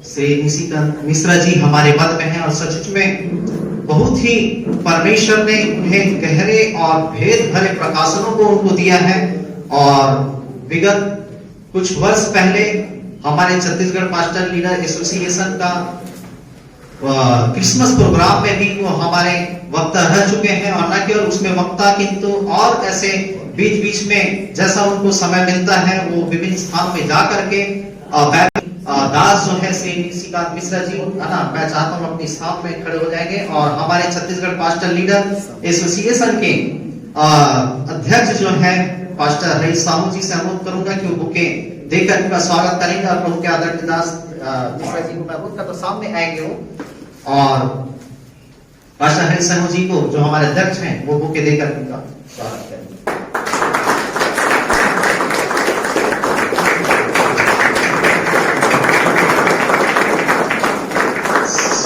श्री निशिकांत मिश्रा जी हमारे मध्य में हैं और सचमुच में बहुत ही परमेश्वर ने उन्हें गहरे और भेद भरे प्रकाशनों को उनको दिया है। और विगत कुछ वर्ष पहले हमारे छत्तीसगढ़ पास्टर लीडर एसोसिएशन का क्रिसमस प्रोग्राम में भी वो हमारे वक्ता रह चुके हैं, और न केवल उसमें वक्ता किंतु और ऐसे बीच बीच में जैसा उनको समय मिलता है वो विभिन्न स्थानों में जा करके दास जो है श्री निशिकांत मिश्रा जी है ना, मैं चाहता हूँ अपने स्थान में खड़े हो जाएंगे और हमारे छत्तीसगढ़ पास्टर लीडर एसोसिएशन के अध्यक्ष जो है पास्टर हरीश साहू जी से अनुरोध करूंगा कि वो बुके देकर उनका स्वागत करेंगे और प्रभु के आदरणीय दास मिश्रा जी को मैं अनुरोध करता हूं सामने आएंगे वो, और पास्टर हरीश साहू जी को जो हमारे अध्यक्ष हैं वो बुके देकर उनका स्वागत करेंगे।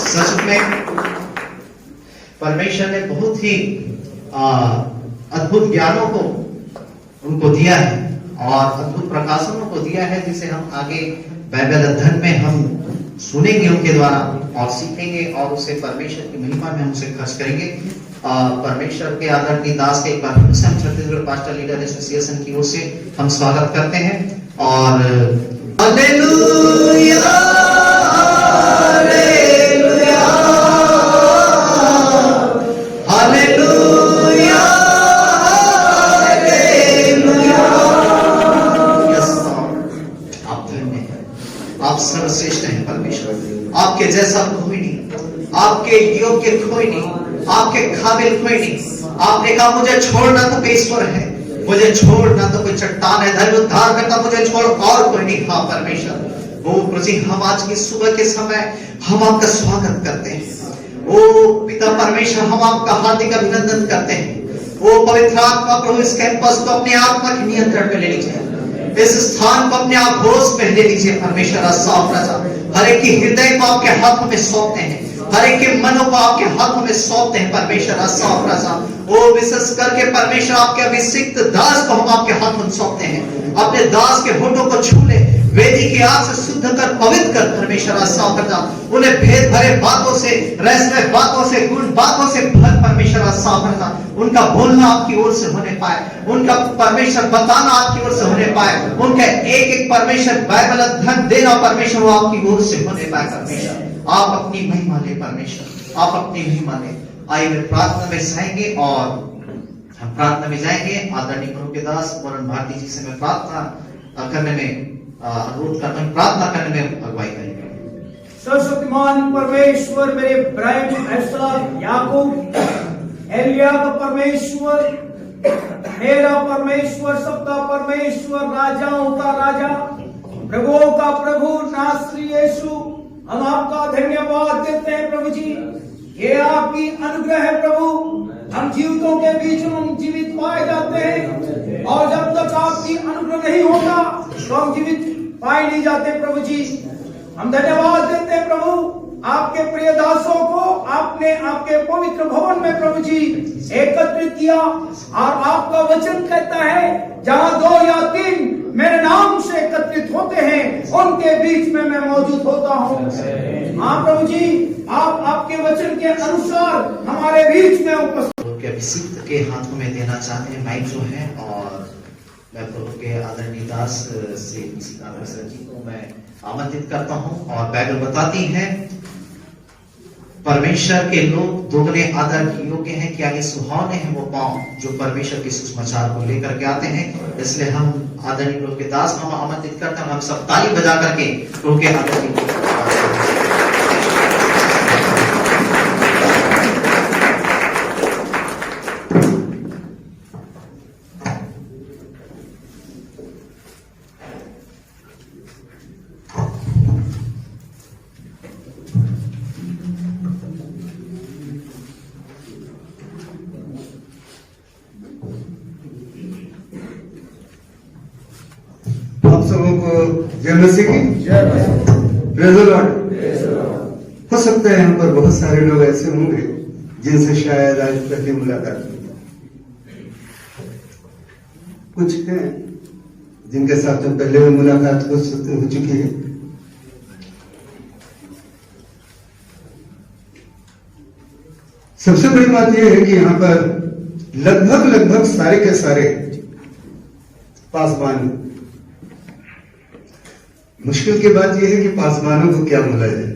सच में परमेश्वर ने बहुत ही अद्भुत ज्ञानों को उनको दिया है और अद्भुत प्रकाशनों को दिया है, जिसे हम आगे बाइबल अध्ययन में हम सुनेंगे उनके द्वारा और सीखेंगे और उसे परमेश्वर की महिमा में हम उसे खर्च करेंगे। परमेश्वर के आदरणीय दास के एक बार हम छत्तीसगढ़ पास्टर लीडर एसोसिएशन की ओर से हम स्वागत करते हैं और हालेलुया सर्वश्रेष्ठ है परमेश्वर, आपके जैसा कोई नहीं, आपके योग्य कोई नहीं, आपके काबिल कोई नहीं। आपने कहा मुझे छोड़ना तो कोई ईश्वर है, मुझे छोड़ना तो कोई चट्टान है, धर्म उद्धार करता मुझे छोड़ और कोई नहीं। हाँ परमेश्वर, ओ प्रभु जी हम आज की सुबह के समय हम आपका स्वागत करते हैं। ओ पिता परमेश्वर हम आपका हार्दिक अभिनंदन करते हैं। ओ पवित्र आत्मा प्रभु इस कैंपस को अपने आत्मा के नियंत्रण में ले लीजिए, इस स्थान को अपने आप होश में ले लीजिए परमेश्वर। हर एक की हृदय को आपके हाथों में सौंपते हैं, हर एक के मनों को आपके हाथों में सौंपते हैं परमेश्वर। ओ विशेष करके परमेश्वर आपके अभिषिक्त दास को हम आपके हाथों में सौंपते हैं, अपने दास के होठों को छू ले, वेदी की आग से शुद्ध कर पवित्र कर परमेश्वर। उन्हें भेद भरे बातों से, रहस्यमय बातों से, गुण बातों से भर परमेश्वर। उनका बोलना आपकी ओर से होने पाए, उनका परमेश्वर बताना आपकी ओर से होने पाए, उनका एक एक परमेश्वर बाइबल अध्ययन देना परमेश्वर वो आपकी ओर से होने पाए परमेश्वर। आप अपनी महिमा ले परमेश्वर, आप अपनी महिमा ले। आइए वे प्रार्थना में जाएंगे और हम प्रार्थना में जाएंगे। आदरणीय प्रभु के दास वरुण भारती जी से मैं प्रार्थना करने में अनुरोध करता हूं, प्रार्थना करने में अगुवाई करेंगे। सर्वशक्तिमान परमेश्वर, मेरे इब्राहिम, ऐसाक, याकूब, एलिया का परमेश्वर, मेरा परमेश्वर, सबका परमेश्वर, राजाओं का राजा, प्रभुओं का प्रभु, नासरी यीशु, हम आपका धन्यवाद देते हैं प्रभु जी। ये आपकी अनुग्रह है प्रभु, हम जीवितों के बीच में हम जीवित पाए जाते हैं, और जब तक आपकी अनुग्रह नहीं होगा तो हम जीवित पाए नहीं जाते प्रभु जी। हम धन्यवाद देते हैं प्रभु, आपके प्रिय दासों को आपने आपके पवित्र भवन में प्रभु जी एकत्रित किया, और आपका वचन कहता है जहां 2 या 3 मेरे नाम से एकत्रित होते हैं उनके बीच में मैं मौजूद होता हूँ। हाँ प्रभु जी, आप आपके वचन के अनुसार हमारे बीच में उपस्थित के अभिषिक्त के हाथों में देना चाहते हैं माइक जो है, और मैं प्रभु के आदरणीय दास से निशिकांत मिश्रा जी को मैं आमंत्रित करता हूं। और बाइबल बताती है परमेश्वर के लोग दोगुने आदर के योग्य हैं, क्या ये सुहावने हैं वो पांव जो परमेश्वर के सुसमाचार को लेकर के आते हैं। इसलिए हम आदरणीय प्रभु के दास को आमंत्रित करते हैं, हम सब ताली बजा करके प्रभु के आदरणीय जय मसीह की प्रेज़ द लॉर्ड। हो सकता है यहाँ पर बहुत सारे लोग ऐसे होंगे जिनसे शायद आज पहली मुलाकात हुई, कुछ हैं जिनके साथ तो पहले भी मुलाकात हो चुकी है। सबसे बड़ी बात यह है कि यहां पर लगभग सारे के सारे पासवान। मुश्किल की बात यह है कि पासवानों को क्या मिला है।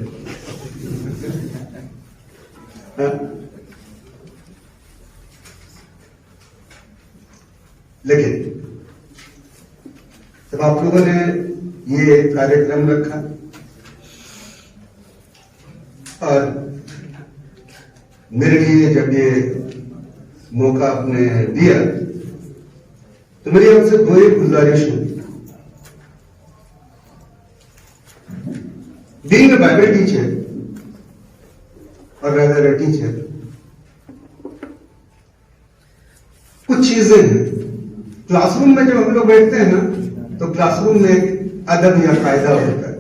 लेकिन जब आप लोगों ने ये कार्यक्रम रखा और मेरे लिए जब ये मौका आपने दिया तो मेरी आपसे दो एक गुजारिश है। बीइंग अ बाइबल टीचर और रेदर अ टीचर, कुछ चीजें हैं क्लासरूम में जब हम लोग बैठते हैं ना तो क्लासरूम में एक अदब या कायदा होता है।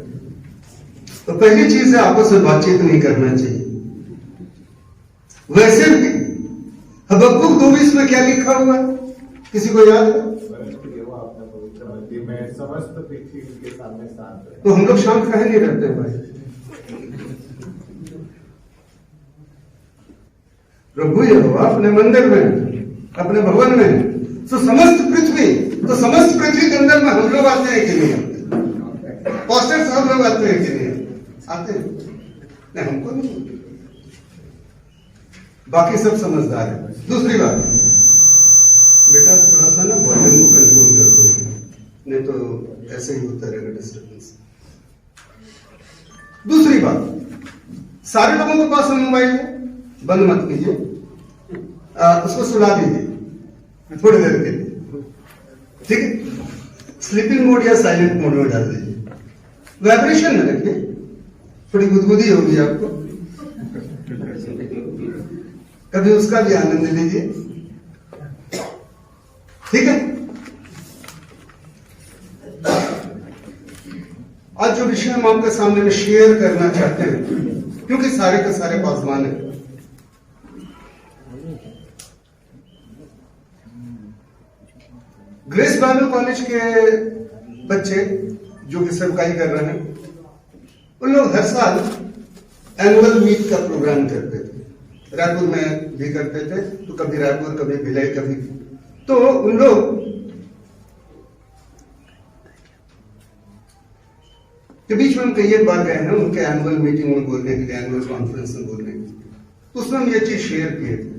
तो पहली चीज है आपस में बातचीत नहीं करना चाहिए। वैसे भी हबक्कुक 2:20 में क्या लिखा हुआ है, किसी को याद है? समस्त पृथ्वी के सामने शांत है। तो हम लोग शांत काहे नहीं रहते भाई? प्रभु यहोवा अपने मंदिर में, अपने भवन में, तो समस्त पृथ्वी के अंदर में हम लोग आते हैं कि नहीं आते? पास्टर साहब लोग आते हैं कि नहीं आते हैं? नहीं, हमको नहीं। बाकी सब समझदार है। दूसरी बात, बेटा थोड़ा सा ना वॉल्यूम को कंट्रोल कर दो, नहीं तो ऐसे ही होता रहेगा डिस्टर्बेंस। दूसरी बात, सारे लोगों के पास मोबाइल है, बंद मत कीजिए, उसको सुला दीजिए थोड़ी देर के लिए, ठीक है? स्लीपिंग मोड या साइलेंट मोड में डाल दीजिए, वाइब्रेशन में रखिए, थोड़ी गुदगुदी होगी आपको, कभी उसका भी आनंद लीजिए, ठीक है? आज जो विषय हम आपके सामने में शेयर करना चाहते हैं, क्योंकि सारे के सारे पासवान हैं, ग्रेस बाइबल कॉलेज के बच्चे जो कि सेवकाई कर रहे हैं, उन लोग हर साल एनुअल मीट का प्रोग्राम करते थे। रायपुर में भी करते थे, तो कभी रायपुर, कभी भिलाई, कभी तो उन लोग के बीच में हम कई एक बार गए हैं उनके एनुअल मीटिंग में बोलने के लिए, एनुअल कॉन्फ्रेंस में बोलने के लिए, तो उसमें हम ये चीज शेयर किए थे।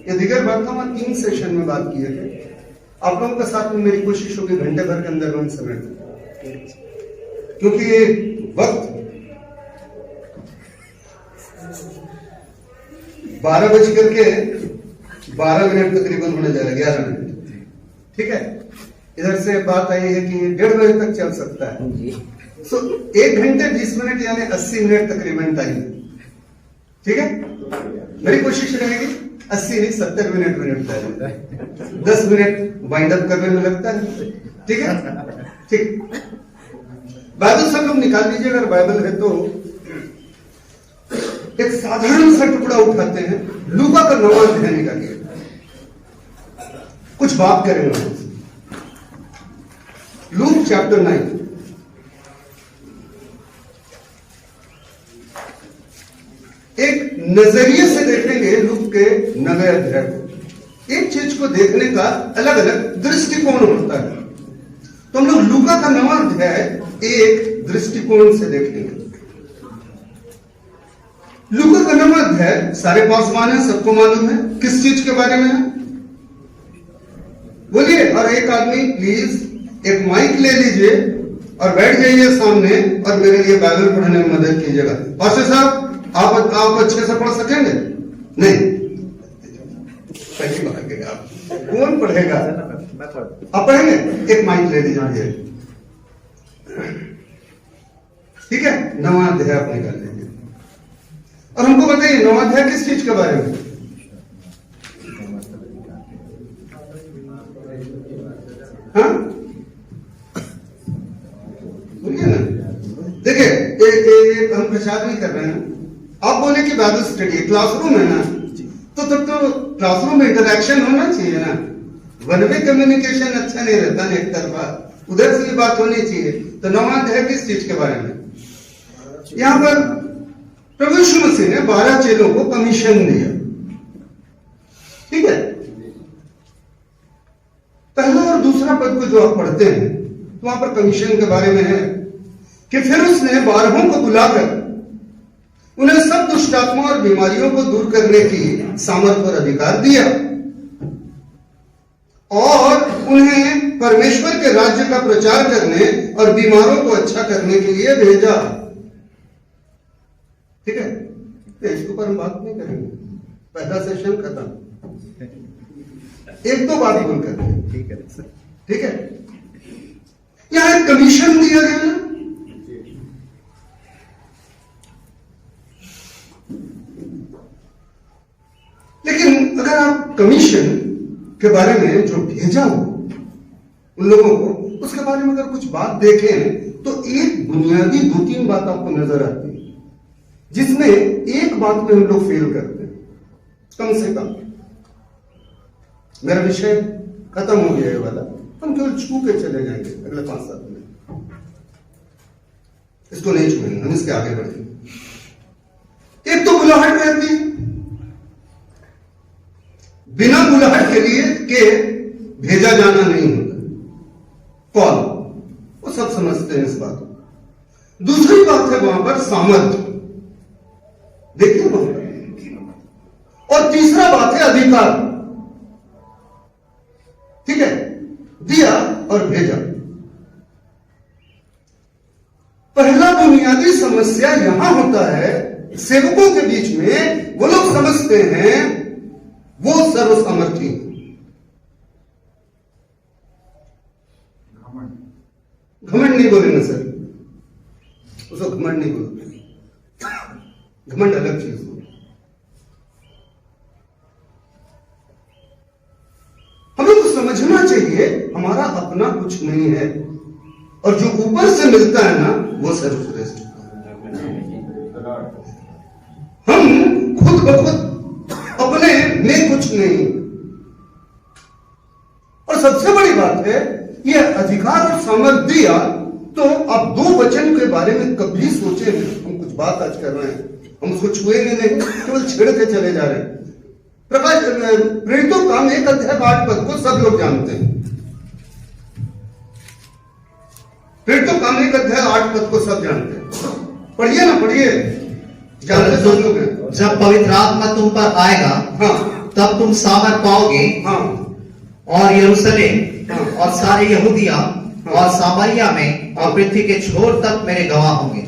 ये दिगर बात था, हम 3 सेशन में बात किए थे। आप लोगों के साथ में मेरी कोशिश होगी घंटे भर के अंदर में समेट, क्योंकि ये वक्त 12:12 तकरीबन होने जा रहा है, 11 मिनट, ठीक है? इधर से बात आई है कि 1:30 बजे तक चल सकता है। सो 1 घंटे 20 मिनट यानी 80 मिनट तकरीबन टाइम, ठीक है? मेरी कोशिश रहेगी 80 नहीं 70 मिनट पहले, 10 मिनट वाइंड अप करने में लगता है, ठीक है? ठीक। बाइबल सब लोग निकाल लीजिए, अगर बाइबल है तो एक साधारण सा टुकड़ा उठाते हैं, लूका का 9वां अध्याय निकालिए, कुछ बात करेंगे। लूक चैप्टर 9, एक नजरिए से देखेंगे लूक के 9वें अध्याय को। एक चीज को देखने का अलग अलग दृष्टिकोण होता है, तो हम लोग लूका का 9वां अध्याय एक दृष्टिकोण से देखेंगे। लूका का 9वां अध्याय सारे पासवान है, सबको मालूम है किस चीज के बारे में है, बोलिए। और एक आदमी प्लीज एक माइक ले लीजिए और बैठ जाइए सामने और मेरे लिए बाइबल पढ़ने में मदद कीजिएगा। पास्टर साहब आप अच्छे से पढ़ सकेंगे? नहीं, पहली बार आप कौन पढ़ेगा? आप पढ़ेंगे? एक माइक ले लीजिए, ठीक है? 9वां अध्याय आप निकाल लीजिए और हमको बताइए 9वां अध्याय किस चीज के बारे में? हाँ, बोलिए ना। देखिए, हम प्रचार नहीं कर रहे हैं, आप बोले कि बाइबल स्टडी क्लासरूम है ना, तो तब तो क्लासरूम में इंटरेक्शन होना चाहिए ना। वन वे कम्युनिकेशन अच्छा नहीं रहता ना, एक तरफा, उधर से भी बात होनी चाहिए। तो 9वां अध्याय किस चीज के बारे में? यहाँ पर प्रभु यीशु मसीह ने 12 चेलों को कमीशन दिया ठीक है। पहला और दूसरा पद को जो आप पढ़ते हैं तो वहां पर कमीशन के बारे में है कि फिर उसने 12 को बुलाकर उन्हें सब दुष्टात्मा और बीमारियों को दूर करने की सामर्थ्य और अधिकार दिया और उन्हें परमेश्वर के राज्य का प्रचार करने और बीमारों को अच्छा करने के लिए भेजा। ठीक है, तो इसके ऊपर हम बात नहीं करेंगे, पहला सेशन खत्म। एक दो बात बोल करते हैं, ठीक है सर, ठीक है। यहां एक कमीशन दिया गया ना, लेकिन अगर आप कमीशन के बारे में जो भेजा हो उन लोगों को, उसके बारे में अगर कुछ बात देखें तो एक बुनियादी 2-3 बात आपको नजर आती है जिसमें एक बात में हम लोग फेल करते हैं। कम से कम मेरा विषय खत्म हो गया ये वाला, हम केवल छू के चले जाएंगे अगले 5-7 मिनट, इसको नहीं छूएंगे, हम इसके आगे बढ़ेंगे। एक तो बुलाहट रहती है, बिना बुलाहट के लिए के भेजा जाना नहीं होता, कॉल, वो सब समझते हैं इस बात को। दूसरी बात है वहां पर सामर्थ्य, देखिए वहां पर। और तीसरा बात है अधिकार, ठीक है, दिया और भेजा। पहला बुनियादी समस्या यहां होता है सेवकों के बीच में, वो लोग समझते हैं वो सर्वसामर्थी, घमंड नहीं बोलेंगे सर, उसको घमंड नहीं बोलते, घमंड अलग चीज हो। हमें तो समझना चाहिए हमारा अपना कुछ नहीं है और जो ऊपर से मिलता है ना वो सर्वश्रेष्ठ। हम खुद ब खुद अपने में कुछ नहीं। और सबसे बड़ी बात है ये अधिकार और सामर्थ्य दिया, तो आप 2 वचन के बारे में कभी सोचे नहीं। हम कुछ बात आज कर रहे हैं, हम उसको छुएंगे नहीं, केवल छेड़ के चले जा रहे हैं। प्रकाश प्रेरितों काम 1 अध्याय 8 पद को सब लोग जानते हैं। प्रेरितों काम 1 अध्याय 8 पद को सब जानते हैं, पढ़िए ना, पढ़िए, जानते सब लोग हैं। जब पवित्र आत्मा तुम पर आएगा, हाँ, तब तुम सामर्थ पाओगे, हाँ, और यरूशलेम हाँ, और सारे यहूदिया हाँ, और सामरिया में और पृथ्वी के छोर तक मेरे गवाह होंगे।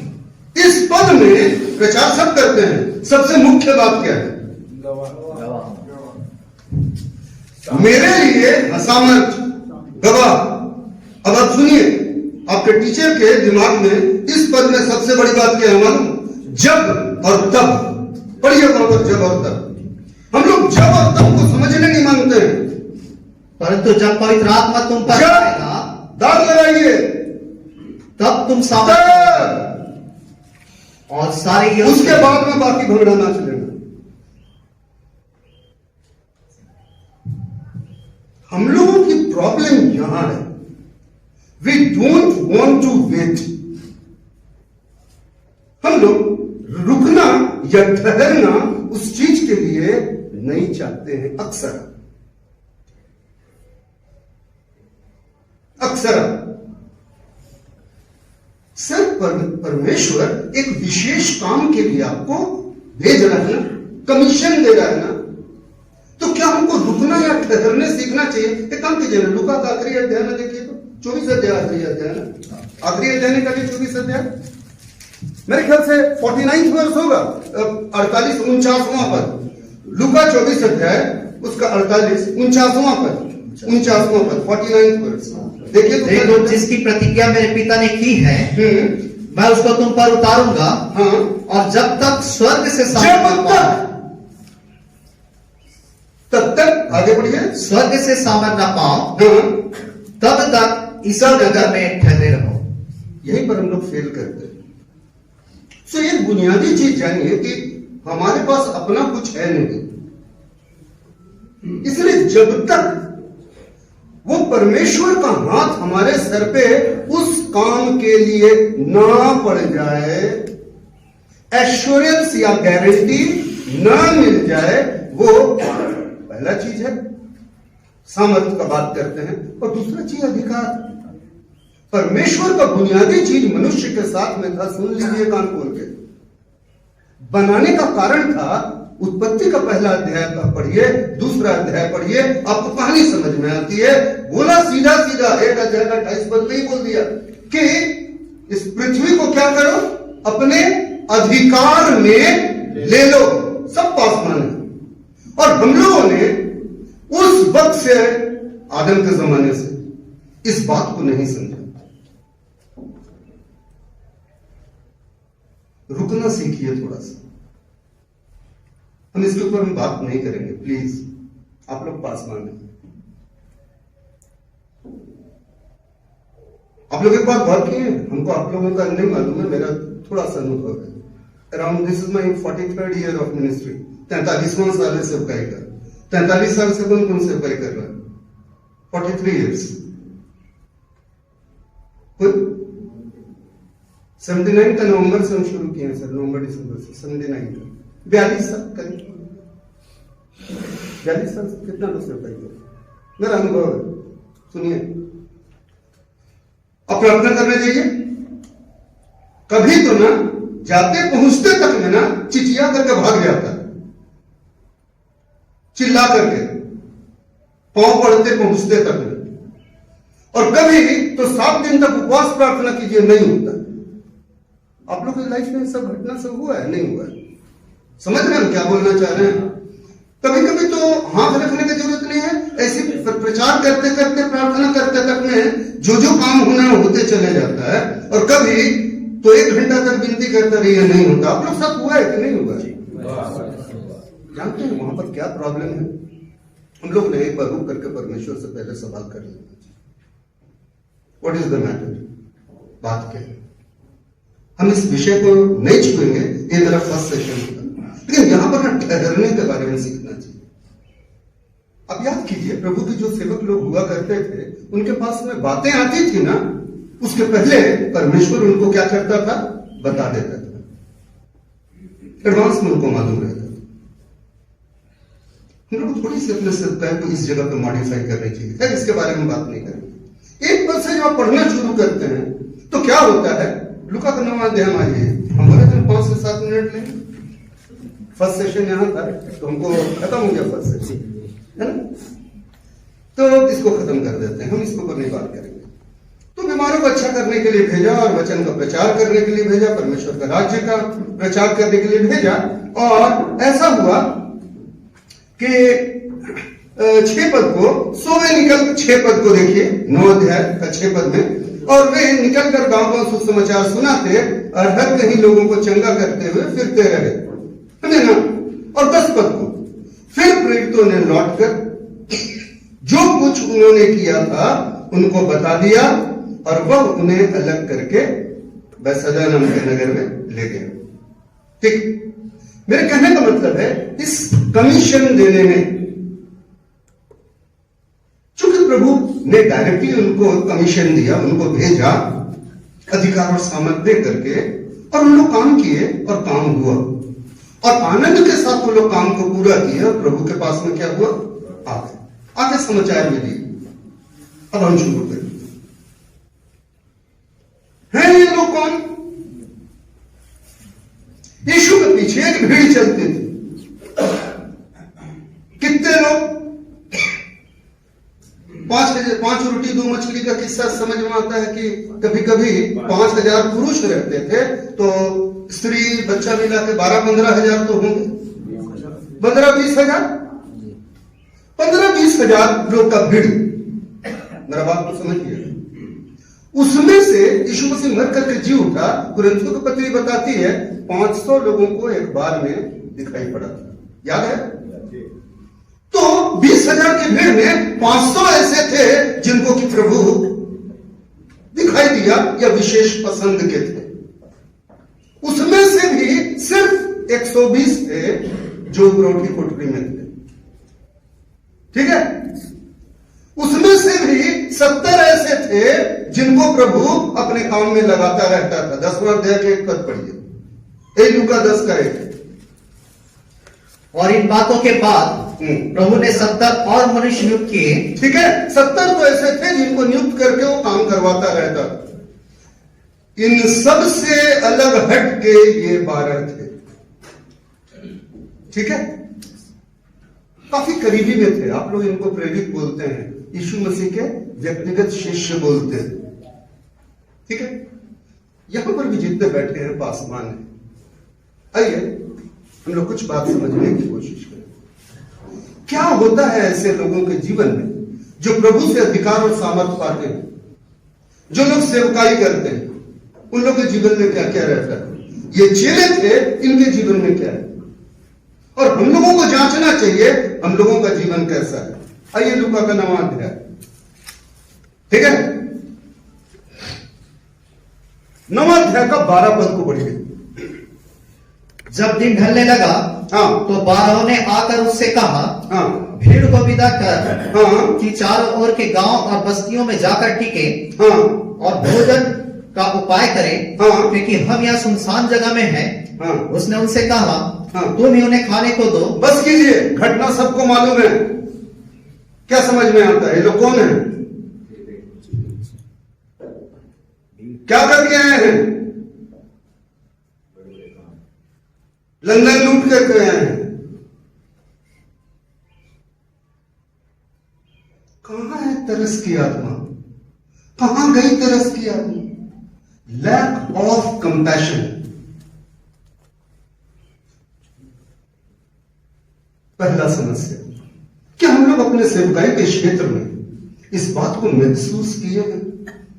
इस पद में प्रचार सब करते हैं, सबसे मुख्य बात क्या है? मेरे लिए सामर्थ, गवाह। अब आप सुनिए, आपके टीचर के दिमाग में इस पद में सबसे बड़ी बात क्या है मालूम? जब और तब। पढ़िए वहां पर जब और तब। हम लोग जब और तब को समझने नहीं मांगते हैं, परंतु जब पवित्र आत्मा तुम पर जब, आएगा, दाग लगाइए, तब तुम सामर्थ तब। और सारे उसके यहूदिया बाद में बाकी भंगड़ा ना चलेगा। हम लोगों की प्रॉब्लम यहां है, we don't want to wait. हम लोग रुकना या ठहरना उस चीज के लिए नहीं चाहते हैं। अक्सर सर परमेश्वर एक विशेष काम के लिए आपको भेज रहा है ना, कमीशन दे रहा है ना, तो क्या हमको रुकना या ठहरने सीखना चाहिए? एक काम कीजिए ना, लूका का आखिरी अध्याय में देखिए तो 24 अध्याय आखिरी अध्याय ना, आखिरी अध्याय ने कभी 24 अध्याय मेरे ख्याल से 49 वर्ष होगा, 48-49वां पद, लूका 24 अध्याय उसका 48-49वां पद, 49वां पद, 49 वर्ष देखिए। देखो, जिसकी प्रतिज्ञा मेरे पिता ने की है, मैं उसको तुम पर उतारूंगा, हाँ, और जब तक स्वर्ग से तब तक आगे बढ़िए, स्वर्ग से सामर्थ न पाओ, हाँ, तब तक इस जगह में ठहरे रहो। यहीं पर हम लोग फेल करते हैं। सो ये बुनियादी चीज जानिए कि हमारे पास अपना कुछ है नहीं, इसलिए जब तक वो परमेश्वर का हाथ हमारे सर पे उस काम के लिए ना पड़ जाए, एश्योरेंस या गारंटी ना मिल जाए, वो पहला चीज है सामर्थ्य का बात करते हैं, और दूसरा चीज अधिकार। परमेश्वर का बुनियादी चीज मनुष्य के साथ में था, सुन लीजिए कान खोल के। बनाने का कारण था, उत्पत्ति का पहला अध्याय पढ़िए, दूसरा अध्याय पढ़िए, आपको कहानी समझ में आती है। बोला सीधा सीधा, एक अध्याय का 28 पद में ही बोल दिया कि इस पृथ्वी को क्या करो, अपने अधिकार में ले लो। सब पासमान है। और हम लोगों ने उस वक्त से, आदम के जमाने से, इस बात को नहीं समझा। रुकना सीखिए थोड़ा सा। हम इसके ऊपर हम बात नहीं करेंगे, प्लीज। आप लोग पासमान हैं। आप लोग एक बात गौर किए, हमको आप लोगों का नहीं मालूम है, मेरा थोड़ा सा अनुभव है। Around this is my 43rd year of ministry. 43वां साल है सेवकाई का। 43 साल से कौन कौन सेवकाई कर रहा है? 43 ईयर्स। 79 का नवंबर से हम शुरू किए सर, नवंबर दिसंबर से 79 का 42 साल करीब। 42 साल से कितना लोग सेवकाई कर, मेरा अनुभव है। सुनिए, अब प्रार्थना करने जाइए, कभी तो ना जाते पहुंचते तक में ना चिचिया करके भाग जाता है, चिल्ला करके, पांव पड़ते पहुंचते तक में। और कभी तो 7 दिन तक उपवास प्रार्थना कीजिए, नहीं होता। आप लोग की लाइफ में सब घटना सब हुआ है, नहीं हुआ है? समझ रहे हैं हम क्या बोलना चाह रहे हैं? कभी कभी तो हाथ रखने की जरूरत नहीं है, ऐसे प्रचार करते करते, प्रार्थना करते तक में जो काम होना है होते चले जाता है। और कभी तो 1 घंटा तक विनती करते रहिए, नहीं होता। आप लोग साथ हुआ है कि नहीं हुआ है? जानते हैं वहां पर क्या प्रॉब्लम है? हम लोग ने एक बार रुक करके परमेश्वर से पहले सवाल कर लेना चाहिए, व्हाट इज द मैटर, बात क्या है? हम इस विषय को नहीं छुएंगे, ये मेरा फर्स्ट सेशन होगा, लेकिन यहां पर ना ठहरने के बारे में सीखना चाहिए। अब याद कीजिए, प्रभु के जो सेवक लोग हुआ करते थे, उनके पास में बातें आती थी ना, उसके पहले परमेश्वर उनको क्या करता था, बता देता था, एडवांस में उनको मालूम रहता था। हम लोग थोड़ी सी अपने सेवकाई को इस जगह पे मॉडिफाई करनी चाहिए, खैर इसके बारे में बात नहीं करेंगे। एक पद से जब आप पढ़ना शुरू करते हैं तो क्या होता है, लूका का 9वां अध्याय में आइए। हम बोले थे 5 से 7 मिनट लेंगे, फर्स्ट सेशन यहां था तो हमको खत्म हो गया फर्स्ट सेशन, है ना? तो इसको खत्म कर देते हैं, हम इसके ऊपर नहीं बात करेंगे। तो बीमारों को अच्छा करने के लिए भेजा और वचन का प्रचार करने के लिए भेजा, परमेश्वर का राज्य का प्रचार करने के लिए भेजा। और ऐसा हुआ कि 6 पद को, सो वे निकल, 6 पद को देखिए 9 अध्याय का 6 पद में, और वे निकल कर गांव को सुसमाचार सुनाते और हर कहीं लोगों को चंगा करते हुए फिरते रहे, है ना? और 10 पद को, फिर प्रेरितों ने लौटकर जो कुछ उन्होंने किया था उनको बता दिया और वह उन्हें अलग करके बैसदा नाम के नगर में ले गए। ठीक, मेरे कहने का मतलब है, इस कमीशन देने में, चूंकि प्रभु ने डायरेक्टली उनको कमीशन दिया, उनको भेजा अधिकार और सामर्थ्य दे करके, और उन लोग काम किए और काम हुआ, और आनंद के साथ वो लोग काम को पूरा किए। और प्रभु के पास में क्या हुआ, आगे समाचार मिली। अब हम शुरू करें। हैं ये लोग कौन? यीशु के पीछे एक भीड़ चलती थी। कितने लोग? 5 रोटी 2 मछली का किस्सा समझ में आता है कि कभी कभी 5000 पुरुष रहते थे, तो स्त्री बच्चा मिला के 12-15 हजार तो होंगे, 15-20 हजार, 15-20 हजार लोग का भीड़। मेरा बात को समझिए। उसमें से यीशु मसीह मर करके जी उठा। कुरिन्थियों की पत्री बताती है 500 लोगों को एक बार में दिखाई पड़ा, याद है? तो 20,000 की भीड़ में 500 ऐसे थे जिनको कि प्रभु दिखाई दिया या विशेष पसंद के थे। उसमें से भी सिर्फ 120 थे जो रोटी कोठरी में थे, ठीक है? उसमें से भी 70 ऐसे थे जिनको प्रभु अपने काम में लगाता रहता था। 10वां अध्याय के 1 पद पढ़िए, लूका 10 का 1। और इन बातों के बाद प्रभु ने 70 और मनुष्य नियुक्त किए। ठीक है, 70 तो ऐसे थे जिनको नियुक्त करके वो काम करवाता रहता। इन सब से अलग हट के ये 12 थे। ठीक है, काफी करीबी में थे। आप लोग इनको प्रेरित बोलते हैं, यीशु मसीह के व्यक्तिगत शिष्य बोलते हैं। ठीक है, यहां पर भी जितने बैठे हैं पासवान है। आइए हम लोग कुछ बात समझने की कोशिश करें। क्या होता है ऐसे लोगों के जीवन में जो प्रभु से अधिकार और सामर्थ पाते हैं, जो लोग सेवकाई करते हैं, उन लोगों के जीवन में क्या क्या रहता है। ये चेले थे, इनके जीवन में क्या है, और हम लोगों को जांचना चाहिए हम लोगों का जीवन कैसा है। आइए लूका का 9वां अध्याय। ठीक है, 9वां अध्याय का 12 पद को पढ़िए। जब दिन ढलने लगा हाँ तो 12 ने आकर उससे कहा, हाँ भीड़ को विदा कर हाँ कि चारों ओर के गांव और बस्तियों में जाकर टिके हाँ और भोजन का उपाय करें, हाँ। क्योंकि हम यहाँ सुनसान जगह में हैं। हाँ। उसने उनसे कहा, हाँ। तुम ही उन्हें खाने को दो। बस कीजिए, घटना सबको मालूम है। क्या समझ में आता है, ये लोग कौन है, क्या करके आए हैं, लंदन लूट करके आए हैं। कहां है तरस की आत्मा, कहां गई तरस की आत्मा। Lack of compassion. पहला समस्या, क्या हम लोग अपने सेवकाई के क्षेत्र में इस बात को महसूस किए हैं।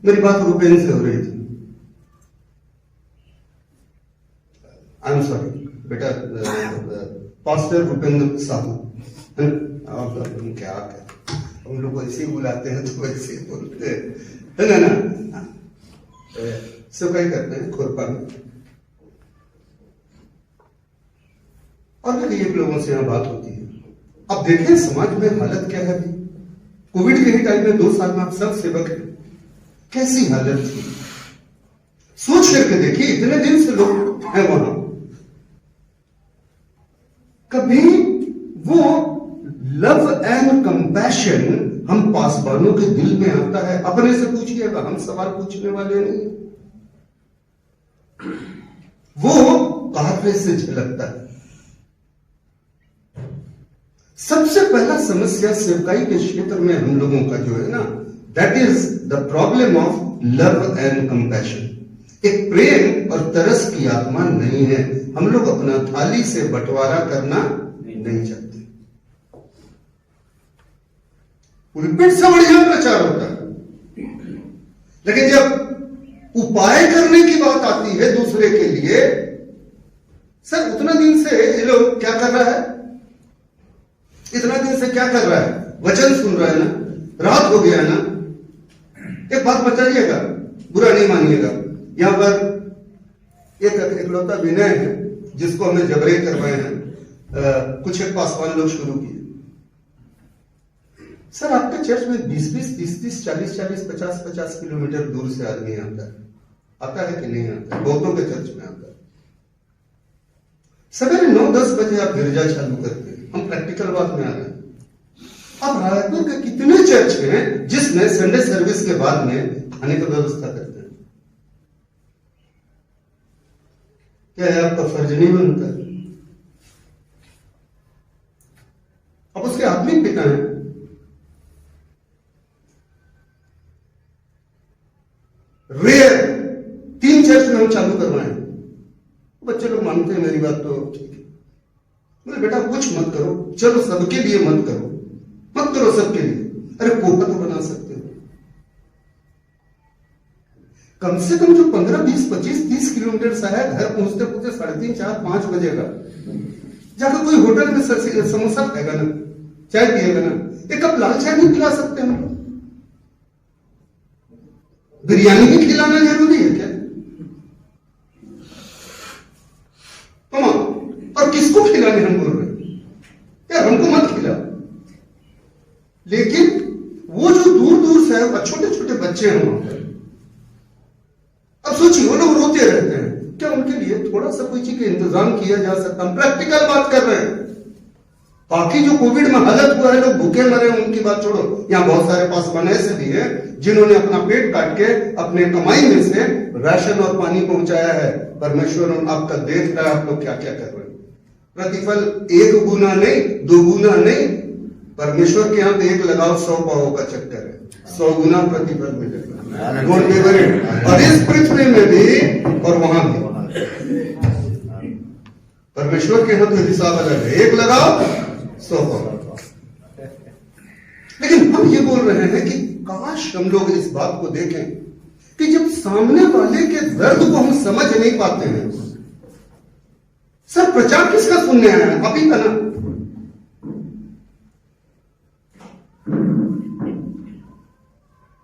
मेरी बात रूपेन से हो रही थी। आई एम सॉरी बेटा, पास्टर भूपेंद्र साहू, क्या हम लोग ऐसे ही बुलाते हैं तो वैसे ही बोलते हैं ना। सेवकाई करते हैं खोरपा में, और भी कई लोगों से यहां बात होती है। अब देखें समाज में हालत क्या है अभी। कोविड के ही टाइम में 2 साल में आप सब सेवक हैं, कैसी हालत थी सोच करके देखिए। इतने दिन से लोग हैं वहां, कभी वो लव एंड कंपैशन हम पासवानों के दिल में आता है। अपने से पूछिएगा, हम सवाल पूछने वाले नहीं। वो कार्य से झलकता है। सबसे पहला समस्या सेवकाई के क्षेत्र में हम लोगों का जो है ना, that is the problem of love and compassion. एक प्रेम और तरस की आत्मा नहीं है। हम लोग अपना थाली से बंटवारा करना नहीं चाहते। पुलपिट से बढ़िया प्रचार होता है, लेकिन जब उपाय करने की बात आती है दूसरे के लिए, सर उतना दिन से ये लोग क्या कर रहा है, इतना दिन से क्या कर रहा है, वचन सुन रहा है ना, रात हो गया ना। एक बात बताइएगा, बुरा नहीं मानिएगा, यहां पर एक इकलौता विनय है जिसको हमने जबरे करवाए हैं। कुछ एक पासवान लोग शुरू किए। सर आपके चर्च में 20-20, 30-30, 40-40, 50-50 किलोमीटर दूर से आदमी आता है कि नहीं आता है? बहुतों के चर्च में आता है। सवेरे 9-10 बजे आप गिरजा चालू करते हैं। हम प्रैक्टिकल बात में आ रहे हैं। अब रायपुर के कितने चर्च हैं जिसमें संडे सर्विस के बाद में खाने की व्यवस्था करते हैं? क्या है, आपका फर्ज नहीं बनता है? अब उसके आत्मिक पिता हैं, रेयर 3 चर्च में हम चालू करवाए। बच्चे लोग मानते हैं मेरी बात, तो ठीक है। बोले बेटा कुछ मत करो, चलो सबके लिए मत करो सबके लिए। अरे पोहा तो बना सकते हो, कम से कम जो 15, 20, 25, 30 किलोमीटर सा है, घर पहुंचते पहुंचते 3:30, 4, 5 बजेगा। जाकर कोई होटल में समोसा खाएगा ना, चाय पिएगा ना, एक कप लाल चाय नहीं पिला सकते हम लोग? बिरयानी भी खिलाना जरूरी है क्या? और किसको खिलाने हम बोल रहे हैं? यार हमको मत खिला। लेकिन वो जो दूर दूर से है, छोटे छोटे बच्चे हैं वहां पर। अब सोचिए, वो लोग रोते रहते हैं, क्या उनके लिए थोड़ा सा कोई चीज का इंतजाम किया जा सकता? हम प्रैक्टिकल बात कर रहे हैं। बाकी जो कोविड में हालत हुआ है, लोग भूखे मरे, उनकी बात छोड़ो। यहाँ बहुत सारे पासवान ऐसे भी हैं जिन्होंने अपना पेट काट के अपने कमाई में से राशन और पानी पहुंचाया है। परमेश्वर आपका देख रहा है आप लोग क्या क्या कर रहे हैं। प्रतिफल 1 गुना नहीं, 2 गुना नहीं, परमेश्वर के यहाँ पे 1 लगाओ 100 पाओ का चक्कर है, 100 गुना प्रतिफल मिलेगा। Don't be worried. और इस पृथ्वी में भी और वहां भी परमेश्वर के यहाँ तो हिसाब अलग है, 1 लगाओ 100 पाओ। लेकिन हम ये बोल रहे हैं कि काश हम लोग इस बात को देखें कि जब सामने वाले के दर्द को हम समझ नहीं पाते हैं, सर प्रचार किसका सुनने आया है? आप ही का ना।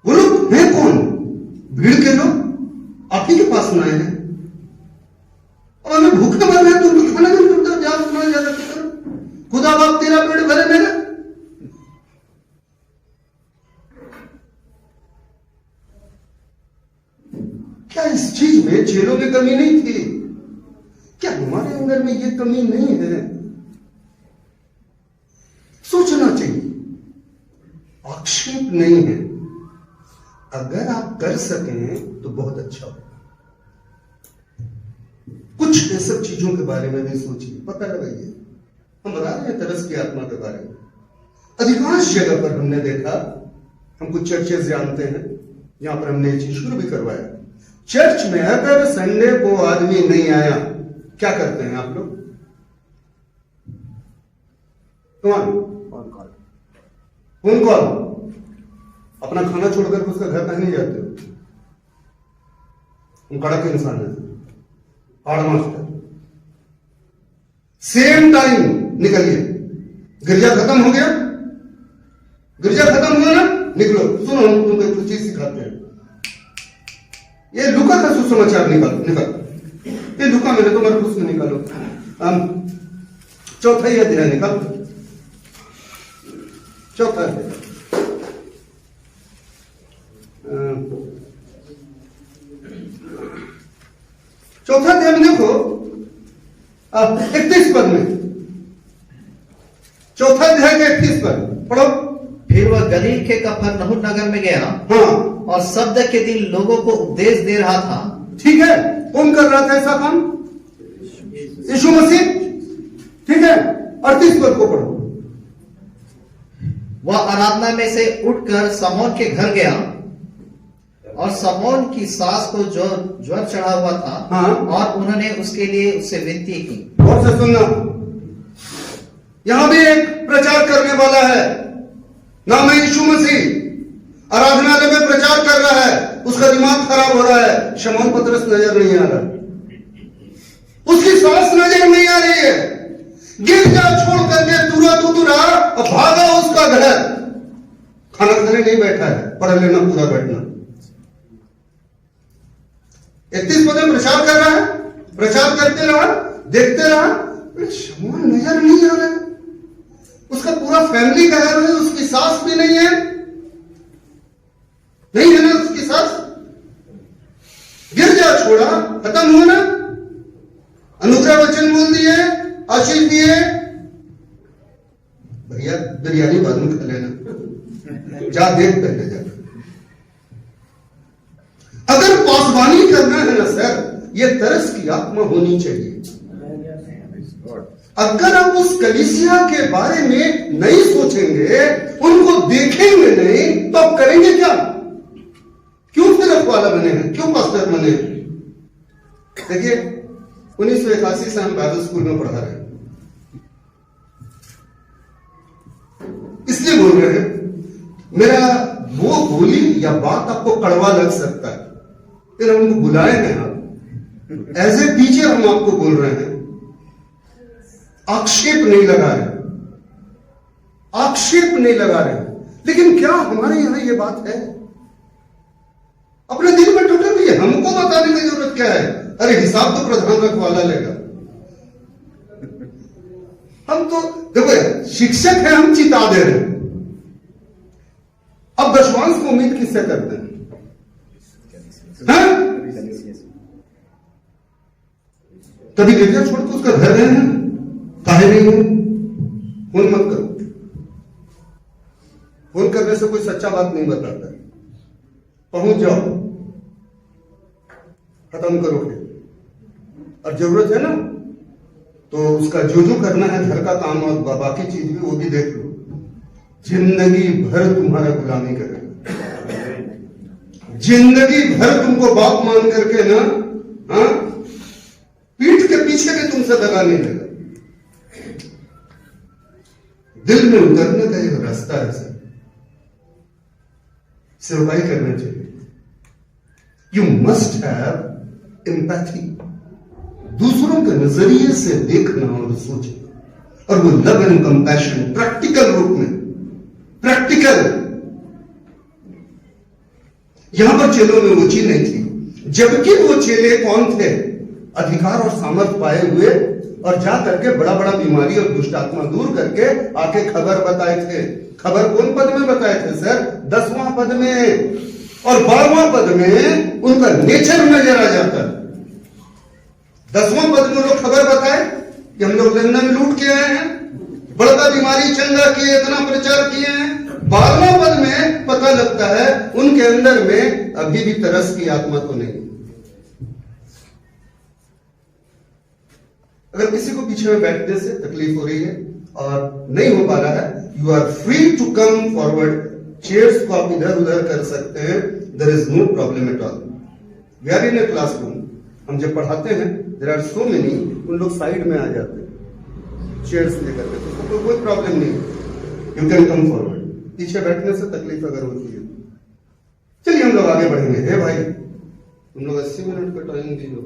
वो लोग हैं कौन? भीड़ के लोग आप ही के पास में आए हैं और हमें भूखे मर रहे हैं, तुम तो खाना नहीं करते, जा सुना जा सकते करो, खुदा बाप तेरा पेट भरे मेरा। क्या इस चीज में चेलों में कमी नहीं थी? क्या हमारे अंदर में ये कमी नहीं है? सोचना चाहिए। आक्षेप नहीं है, अगर आप कर सकें तो बहुत अच्छा हो। कुछ ये सब चीजों के बारे में भी सोचिए, पता लगाइए। हम बता रहे हैं तरस की आत्मा के बारे में। अधिकांश जगह पर हमने देखा, हम कुछ चर्चेस जानते हैं जहां पर हमने ये चीज शुरू भी करवाया। चर्च में अगर संडे को आदमी नहीं आया, क्या करते हैं आप लोग? Phone call. अपना खाना छोड़कर उसका घर कहीं नहीं जाते हो। हम कड़क इंसान है, हार्ड मास्टर। सेम टाइम निकलिए। गिरजा खत्म हो गया, गिरजा खत्म हुआ ना, निकलो। सुनो, हम तुमको एक चीज सिखाते हैं। ये लुका का सुसमाचार निकल ये लुका मैंने तो मरकुस में निकालो। चौथा ही अध्याय निकाल, चौथा अध्याय, चौथा अध्याय में देखो 31 पद में, चौथा अध्याय के 31 पद पढ़ो। फिर वह गलील के कफरनहूम नगर में गया, हाँ, और सब्त के दिन लोगों को उपदेश दे रहा था। ठीक है, कौन कर रहा था ऐसा काम? यीशु मसीह। ठीक है, 38 पद को पढ़ो। वह आराधना में से उठकर समौन के घर गया, और समौन की सास को जो ज्वर चढ़ा हुआ था, हाँ। और उन्होंने उसके लिए उससे विनती की। और से सुनना, यहां भी एक प्रचार करने वाला है, नाम है यीशु मसीह। आराधनालय में प्रचार कर रहा है, उसका दिमाग खराब हो रहा है। शमौन पतरस नजर नहीं आ रहा, उसकी सांस नजर नहीं आ रही है। गिरजा छोड़ करके तुरा और भागा उसका घर। खाना खाने नहीं बैठा है, पढ़ लेना पूरा बैठना। 31 पद में प्रचार कर रहा है, प्रचार करते रहा, देखते रहा, शमौन नजर नहीं आ रहा है। उसका पूरा फैमिली का है, उसकी सास भी नहीं है, नहीं है ना उसकी सास। गिरजा छोड़ा, खत्म हुआ ना, अनुग्रह वचन बोल दिए, आशीष दिए, भैया बिरयानी बाद में खा लेना, जा देख पहले जा। अगर पासवानी करना है ना सर, ये तरस की आत्मा होनी चाहिए। अगर आप उस कलीसिया के बारे में नहीं सोचेंगे, उनको देखेंगे नहीं, तो आप करेंगे क्या? क्यों फिर रखवाला बने हैं, क्यों पास्टर बने हैं? देखिए 1981 से हम बाइबल स्कूल में पढ़ा रहे हैं, इसलिए बोल रहे हैं। मेरा वो बोली या बात आपको कड़वा लग सकता है, फिर हम उनको बुलाए हैं, आप एज ए टीचर हम आपको बोल रहे हैं। आक्षेप नहीं लगा रहे, आक्षेप नहीं लगा रहे, लेकिन क्या हमारे यहां ये बात है? अपने दिल में टूटे भी हमको बताने की जरूरत क्या है? अरे हिसाब तो प्रधान रखवाला लेगा। हम तो देखो शिक्षक है, हम चिता दे रहे हैं। अब दशवांश को उम्मीद किससे करते हैं? कभी गिरजा छोड़ के उसका घर गए हैं, काहे नहीं है? फोन मत करो। फोन करने से कोई सच्चा बात नहीं बताता है। पहुंच जाओ, खत्म करो फिर। और जरूरत है ना तो उसका जो करना है घर का काम और बाकी चीज भी वो भी देख लो। जिंदगी भर तुम्हारा गुलामी करेगा, जिंदगी भर तुमको बाप मान करके ना, हाँ, पीठ के पीछे भी तुमसे दगा नहीं लेगा। दिल में उतरने का एक रास्ता है सर, सेवाई करना चाहिए। यू मस्ट हैव एम्पैथी, दूसरों के नजरिए से देखना और सोचना, और वो लव एंड कंपैशन प्रैक्टिकल रूप में, प्रैक्टिकल। यहां पर चेलों में वो चीज नहीं थी, जबकि वो चेले कौन थे? अधिकार और सामर्थ्य पाए हुए, और जा करके बड़ा बड़ा बीमारी और दुष्ट आत्मा दूर करके आके खबर बताए थे। खबर कौन पद में बताए थे सर? 10वां पद में, और 12वां पद में उनका नेचर नजर आ जाता है। 10वां पद में लोग खबर बताए कि हम लोग लंदन लूट के आए हैं, बड़का बीमारी चंगा किए, इतना प्रचार किए हैं। 12वां पद में पता लगता है उनके अंदर में अभी भी तरस की आत्मा तो नहीं। अगर किसी को पीछे में बैठने से तकलीफ हो रही है और नहीं हो पा रहा है, you are free to come forward. Chairs को आप इधर उधर कर सकते हैं, there is no problem at all. We are in a classroom, हम जब पढ़ाते हैं देयर आर सो मेनी, उन लोग साइड में आ जाते हैं चेयर्स लेकर के, तो कोई प्रॉब्लम नहीं, यू कैन कम फॉरवर्ड। पीछे बैठने से तकलीफ अगर होती है, चलिए हम लोग आगे बढ़ेंगे। हे भाई, हम लोग 80 मिनट का टाइम दी लो।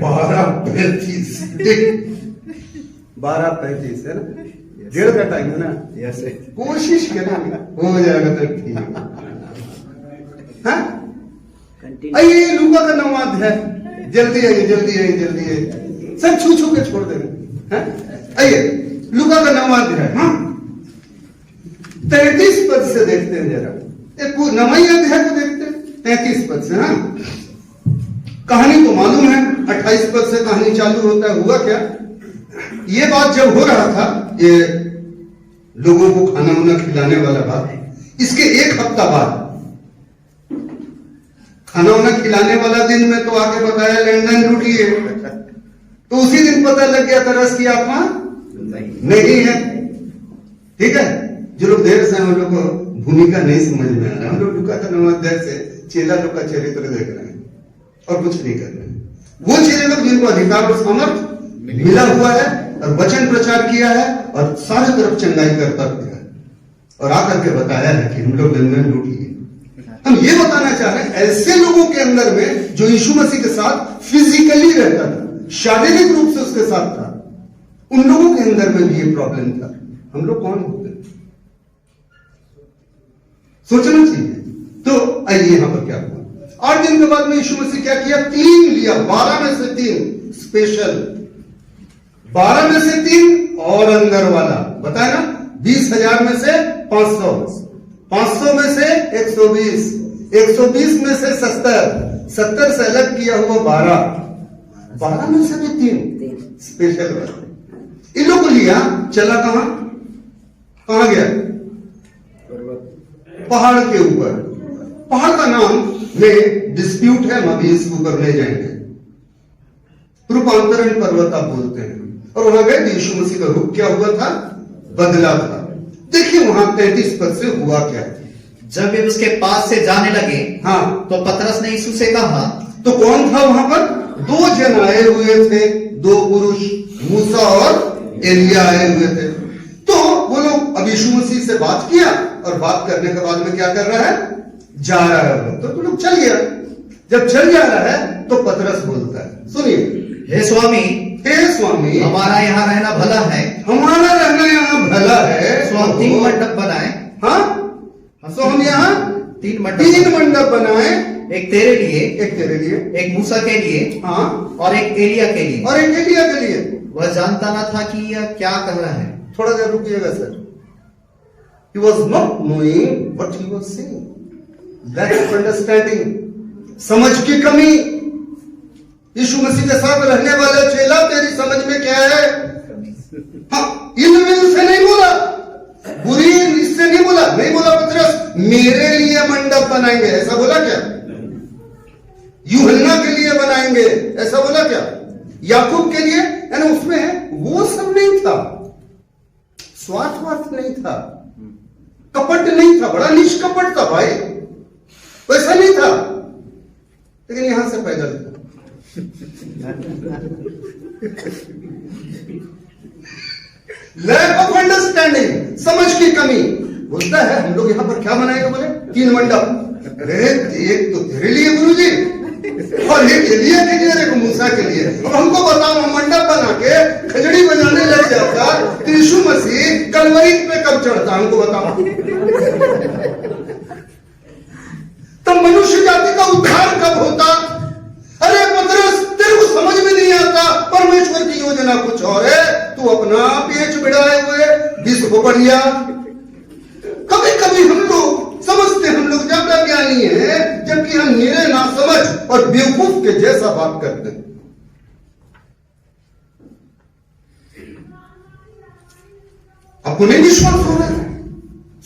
12:35 12:35 है ना, 1:30 का टाइम है ना। यस कोशिश करेंगे, हो जाएगा तो ठीक है। हाँ? आइए लूका का 9वां अध्याय, जल्दी आइए जल्दी आइए जल्दी आइए, सब छू छू के छोड़ देंगे। आइए लूका का 9वां अध्याय, हाँ 33 पद से देखते हैं जरा, एक 9वें अध्याय को देखते हैं 33 पद से। हाँ, कहानी तो मालूम है, 28 पद से कहानी चालू होता है। हुआ क्या, ये बात जब हो रहा था, ये लोगों को खाना वाना खिलाने वाला बात, इसके एक हफ्ता बाद खाना वाना खिलाने वाला दिन में तो आके बताया लंदन लूट लिए, तो उसी दिन पता लग गया तरस की आत्मा नहीं है। ठीक है, जो लोग देर से हम लोग को भूमिका नहीं समझ में आ रहा, हम लोग लूका का 9वां अध्याय से चेला लोग का चरित्र देख रहे हैं और कुछ नहीं कर रहे हैं। वो चेले लोग जिनको अधिकार और सामर्थ्य मिला हुआ है और वचन प्रचार किया है और सारे तरफ चंगाई करता गया और आकर के बताया है कि हम लोग लंदन लूट लिए। हम ये बताना चाह रहे हैं, ऐसे लोगों के अंदर में जो यीशु मसीह के साथ फिजिकली रहता था, शारीरिक रूप से उसके साथ था, उन लोगों के अंदर में भी ये प्रॉब्लम था। हम लोग कौन होते हैं, सोचना चाहिए। तो आइए यहां पर क्या हुआ, 8 दिन के बाद में यीशु मसीह क्या किया, 3 लिया, 12 में से 3 स्पेशल, 12 में से 3 और अंदर वाला बताया ना, 20,000 में से 500, 500 में से 120, 120 में से 70, 70 से अलग किया हुआ 12, 12 में से भी 3 स्पेशल वाला। इन लोगों को लिया, चला कहां गया, पहाड़ के ऊपर। पहाड़ का नाम में डिस्प्यूट है, हम अभी इसके ऊपर नहीं जाएंगे। रूपांतरण पर्वत आप बोलते हैं, और वहां गए, यीशु मसीह का रूप क्या हुआ था, बदला था। देखिए वहां 33 पद से हुआ क्या है। जब वे उसके पास से जाने लगे, हाँ, तो पतरस ने यीशु से कहा, तो कौन था वहां पर, 2 जन आए हुए थे, 2 पुरुष, मूसा और एलिया आए हुए थे। तो वो लोग अब यीशु मसीह से बात किया, और बात करने के बाद में क्या कर रहा है, जा रहा है। तो लोग चल गया, जब चल जा रहा है तो पतरस बोलता है, सुनिए, हे स्वामी, हे स्वामी, हमारा यहाँ रहना भला है, हमारा रहना यहाँ भला है, सो हम 3 मंडप बनाए। हाँ, तो हम यहाँ 3 मंडप बनाए, एक तेरे लिए, एक तेरे लिए, एक मूसा के लिए, हाँ, और एक एलिया के लिए। और एक एलिया के लिए। वह जानता ना था कि यह क्या कह रहा है। थोड़ा देर रुकिएगा sir. He was not knowing what he was saying. Lack of understanding, समझ की कमी। यीशु मसीह के साथ रहने वाले चेला, तेरी समझ में क्या है, हाँ, इन मेरे लिए मंडप बनाएंगे, ऐसा बोला क्या? यूहन्ना के लिए बनाएंगे, ऐसा बोला क्या? याकूब के लिए? यानी उसमें वो सब नहीं था, स्वार्थ नहीं था, कपट नहीं था, बड़ा निष्कपट था भाई, वैसा नहीं था। लेकिन यहां से पैदल था। लैक ऑफ अंडरस्टैंडिंग, समझ की कमी। बोलता है हम लोग यहां पर क्या बनाएंगे? बोले 3 मंडप। अरे एक तो तेरे लिए गुरुजी, और एक एलिया के लिए, एक मूसा के लिए। अब हमको बताओ, मंडप बना के खजड़ी बजाने लग जाता तो यीशु मसीह कलवरी पे कब चढ़ता? हमको बताओ। तब मनुष्य जाति का उद्धार कब होता? अरे पतरस, तेरे को समझ में नहीं आता, परमेश्वर की योजना कुछ और है, तू अपना पेच बिड़ाए हुए विष को बढ़िया। कभी कभी हम लोग समझते हम लोग ज्यादा ज्ञानी है, जबकि हम निरे ना समझ और बेवकूफ के जैसा बात करते हैं। आपको नहीं विश्वास हो रहा है?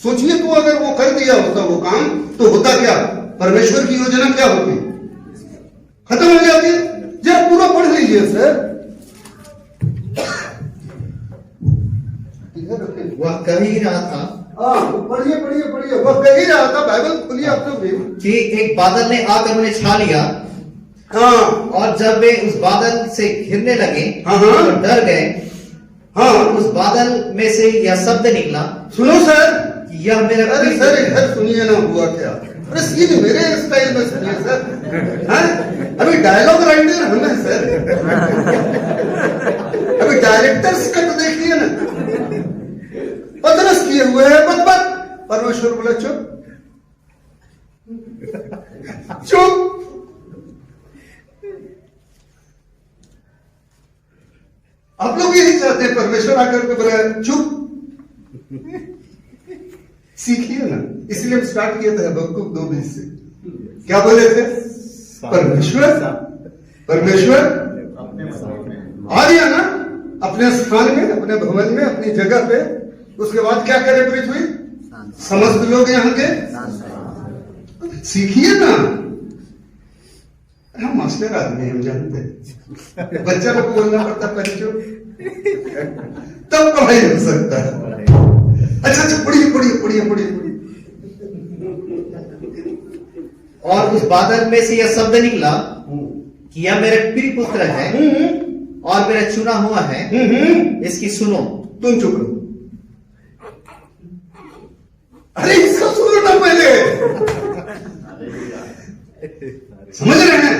सोचिए, तो अगर वो कर दिया होता वो काम, तो होता क्या? परमेश्वर की योजना क्या होती? खत्म हो जाती। जरा पूरा पढ़ लीजिए सर। वह कह ही रहा था, पढ़िए पढ़िए पढ़िए। वह कह ही रहा था, बाइबल खोलिए आप तो भी, कि एक बादल ने आकर उन्हें छा लिया। हाँ, और जब वे उस बादल से घिरने लगे हाँ, तो डर गए। हाँ, उस बादल में से यह शब्द निकला, सुनो सर। यह मेरा अरे प्रिय सर इधर सुनिए ना, हुआ क्या? अरे सीन मेरे स्टाइल में सुनिए सर। हाँ? अभी डायलॉग राइटर हम हैं सर। अभी डायरेक्टर्स कट देखिए ना, पतरस किए हुए है बत बत। परमेश्वर बोला चुप चुप। आप लोग यही चाहते हैं, परमेश्वर आकर के बोला चुप। सीखिए ना, इसलिए हम स्टार्ट किए थे हबक्कुक 2:20 से। क्या बोले थे? परमेश्वर परमेश्वर आ गया ना अपने स्थान में, अपने भवन में, अपनी जगह पे। उसके बाद क्या करे पृथ्वी? समस्त लोग यहाँ के सीखिए ना। हम मास्टर आदमी, हम जानते हैं, बच्चा लोग को बोलना पड़ता परिचय, तब पढ़ाई हो सकता है। अच्छा अच्छा, पढ़िए पढ़िए पढ़िए पढ़िए। और उस बादल में से यह शब्द निकला कि यह मेरा प्रिय पुत्र है और मेरा चुना हुआ है, इसकी सुनो। तुम चुप रहो। अरे इसका सुनो ना पहले, समझ रहे हैं?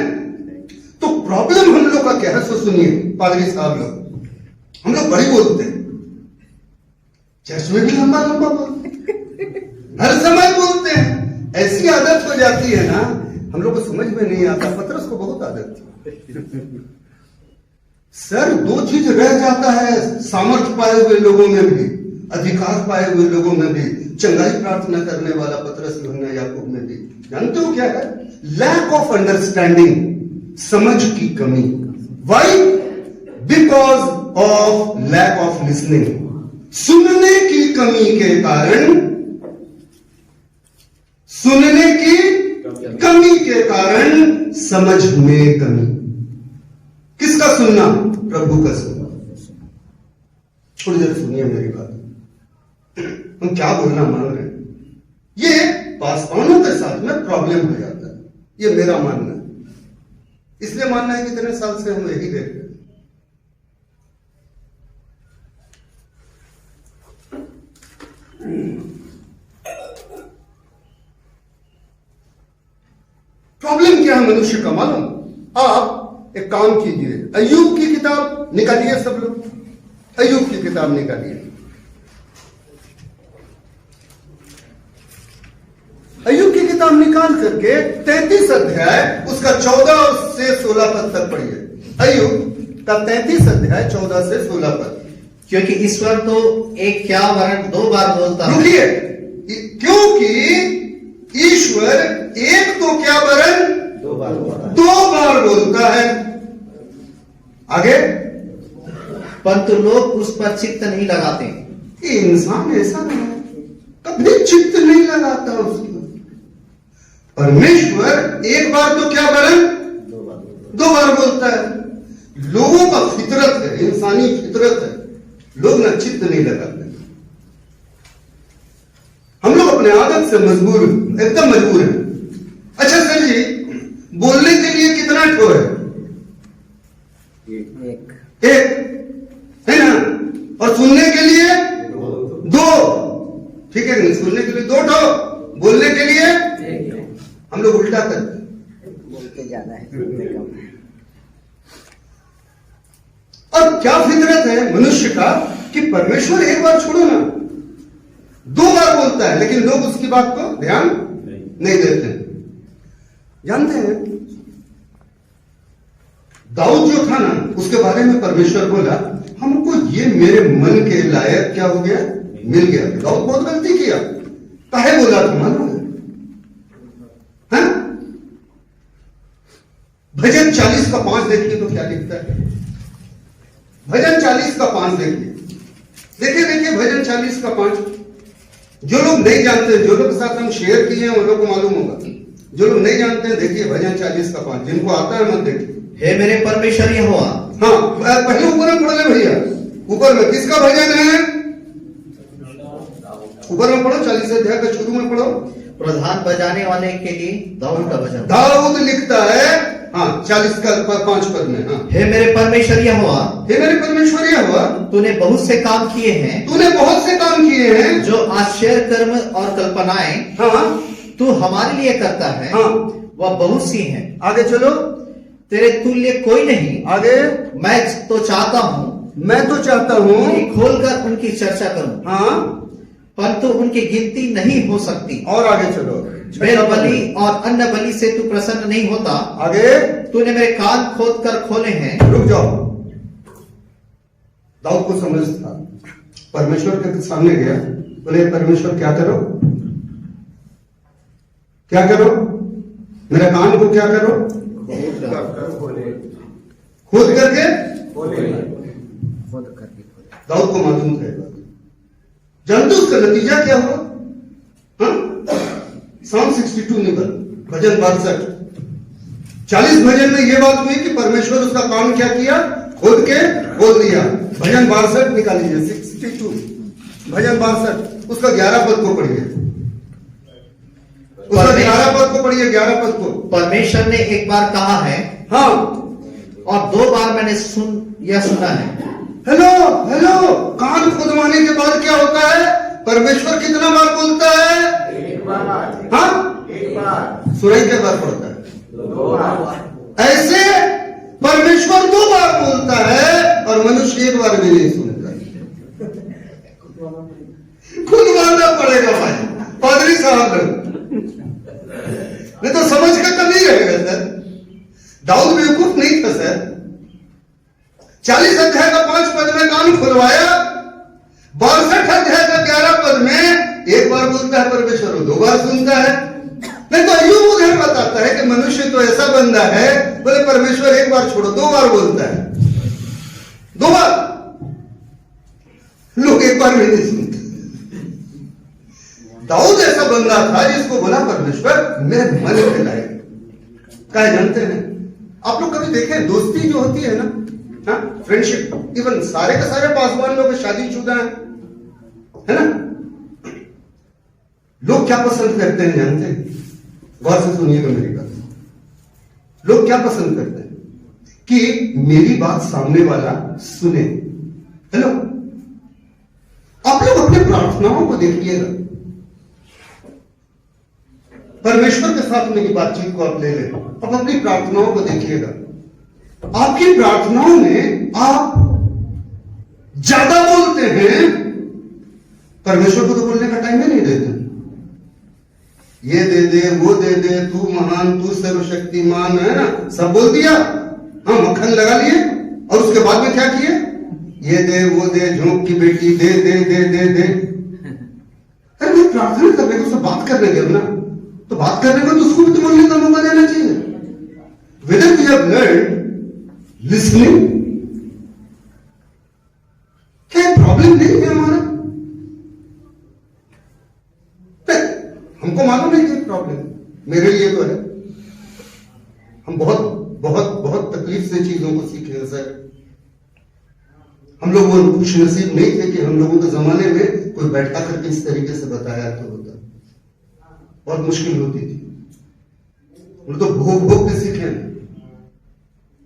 तो प्रॉब्लम हम लोग का क्या है? सो सुनिए पादरी साहब लोग, हम लोग बड़ी बोलते हैं, चर्च में भी लंबा लंबा बोलते हैं, हर समय बोलते हैं। ऐसी आदत हो जाती है ना, हम लोग को समझ में नहीं आता। पतरस को बहुत आदत थी सर। 2 चीज रह जाता है सामर्थ्य पाए हुए लोगों में भी, अधिकार पाए हुए लोगों में भी, चंगाई प्रार्थना करने वाला पतरस, यूहन्ना, याकूब में भी। जानते हो क्या है? लैक ऑफ अंडरस्टैंडिंग, समझ की कमी। Why? Because of lack of listening, सुनने की कमी के कारण, सुनने की कमी के कारण समझ में कमी। किसका सुनना? प्रभु का सुनना। थोड़ी देर सुनिए मेरी बात, हम क्या बोलना मान रहे हैं। ये पासवानों के साथ में प्रॉब्लम हो जाता है, ये मेरा मानना है। इसलिए मानना है कि इतने साल से हम यही देख रहे हैं। प्रॉब्लम क्या है मनुष्य का मालूम? आप एक काम कीजिए, अय्यूब की किताब निकालिए सब लोग, अय्यूब की किताब निकालिए। अय्यूब की किताब निकाल करके 33 अध्याय उसका 14 से 16 पद तक पढ़िए। अय्यूब का 33 अध्याय 14 से 16 पद। क्योंकि ईश्वर तो एक क्या वर्ण 2 बार बोलता है। रुकिए, क्योंकि ईश्वर एक तो क्या वरण 2 बार दो बार बोलता है। आगे, परंतु लोग उस पर चित्त नहीं लगाते। ये इंसान ऐसा नहीं है, कब कभी चित्त नहीं लगाता उसको। परमेश्वर एक बार तो क्या वरन दो बार बोलता है। लोगों का फितरत है, इंसानी फितरत है, लोग ना चित्त नहीं लगाते। हम लोग अपने आदत से मजबूर, एकदम मजबूर हैं। अच्छा सर जी, बोलने के लिए कितना ठो है? एक है ना, और सुनने के लिए दो, ठीक है नहीं? सुनने के लिए दो ठो, बोलने के लिए हम लोग उल्टा करते, बोलते ज्यादा है, सुनते कम है। और क्या फितरत है मनुष्य का कि परमेश्वर एक बार छोड़ो ना, दो बार बोलता है, लेकिन लोग उसकी बात को ध्यान नहीं देते हैं। जानते हैं दाऊद जो था ना, उसके बारे में परमेश्वर बोला हमको ये मेरे मन के लायक क्या हो गया, मिल गया। दाऊद बहुत गलती किया, काहे बोला था मालूम है? भजन 40 का 5 देखिए तो क्या लिखता है। भजन 40 का 5 देखिए भजन 40 का 5। जो लोग नहीं जानते, जो लोग के साथ हम शेयर किए हैं, उन लोग को मालूम होगा। जो लोग नहीं जानते हैं, देखिए भजन 40 का 5। जिनको आता है मत देखिए। हे मेरे परमेश्वर यहोवा। हाँ, पहले ऊपर में पढ़ ले भैया, ऊपर में किसका भजन है? ऊपर में पढ़ो, 40 अध्याय का शुरू में पढ़ो। प्रधान बजाने वाले के लिए दाऊद का भजन। दाऊद लिखता है, हाँ 40 का 5 पद में, हाँ, हे मेरे परमेश्वर यहोवा, हे मेरे परमेश्वर यहोवा, तूने बहुत से काम किए हैं, तूने बहुत से काम किए हैं, जो आश्चर्य कर्म और कल्पनाएं हाँ तू हमारे लिए करता है, हाँ। वह बहुत सी हैं। आगे चलो, तेरे तुल्य कोई नहीं। आगे। मैं तो चाहता हूँ मैं तो चाहता हूँ कि खोलकर उनकी चर्चा करूं, हाँ, परंतु उनकी गिनती नहीं हो सकती। और आगे चलो। बेल बलि और अन्न बलि से तू प्रसन्न नहीं होता। आगे। तूने मेरे कान खोद कर खोले हैं। रुक जाओ। दाऊद को समझ था, परमेश्वर के सामने गया, बोले परमेश्वर क्या करो, क्या करो, मेरे कान को क्या करो, खोद करके दाऊद को मालूम था। जानते उसका नतीजा क्या हुआ? Psalm 62 निकल, भजन 62, 40 भजन में यह बात हुई कि परमेश्वर उसका काम क्या किया, खोद के खोद दिया। भजन 62 निकाल लीजिए, 62 भजन 62, उसका 11 पद को पढ़िए, उसका 11 पद को पढ़िए, 11 पद को। परमेश्वर ने एक बार कहा है, हाँ, और 2 बार मैंने यह सुना है। हेलो, कान खुदवाने के बाद क्या होता है? परमेश्वर कितना बार बोलता है? एक बार। हाँ, एक बार। सुराई के बार पढ़ता है, 2 बार। ऐसे परमेश्वर 2 बार बोलता है और मनुष्य 1 बार भी नहीं सुनता। खुदवाना पड़ेगा भाई, पादरी साहब, नहीं तो समझ का कमी रहेगा सर। दाऊद बेवकूफ नहीं था सर। 40 अध्याय का 5 पद में कान खुलवाया, 62 अध्याय का 11 पद में 1 बार बोलता है परमेश्वर, 2 बार सुनता है। नहीं तो अय्यूब उधर बताता है कि मनुष्य तो ऐसा बंदा है, बोले परमेश्वर 1 बार छोड़ो, 2 बार बोलता है, 2 बार, लोग 1 बार भी नहीं सुनते। दाऊद ऐसा बंदा था जिसको बोला परमेश्वर मेरे मन के लायक। क्या जानते हैं आप लोग, कभी देखे दोस्ती जो होती है ना, फ्रेंडशिप, इवन सारे के सारे पासवान लोग शादीशुदा है ना, लोग क्या पसंद करते हैं जानते हैं? गौर से सुनिएगा मेरी बात। लोग क्या पसंद करते हैं कि मेरी बात सामने वाला सुने। हेलो, आप लोग अपने प्रार्थनाओं को देखिएगा, परमेश्वर के साथ मेरी बातचीत को आप ले लें, अब अपनी प्रार्थनाओं को देखिएगा। आपकी प्रार्थनाओं में आप ज्यादा बोलते हैं, परमेश्वर को तो बोलने का टाइम ही नहीं देते। ये दे दे, वो दे दे, तू महान, तू सर्वशक्तिमान, है ना, सब बोल दिया, हाँ मक्खन लगा लिए, और उसके बाद में क्या किए? ये दे, वो दे, झोंक की बेटी दे दे दे दे दे। अरे मैं प्रार्थना करने को, उससे बात करने गए ना, तो बात करने को तो उसको भी तो बोलने का मौका देना चाहिए। Whether we have learned listening, क्या प्रॉब्लम नहीं है हमारा? हम लोग वो खुश नसीब नहीं थे कि हम लोगों के जमाने में कोई बैठा करके इस तरीके से बताया तो होता, बहुत मुश्किल होती थी। हम तो भोग भोग के सीखे।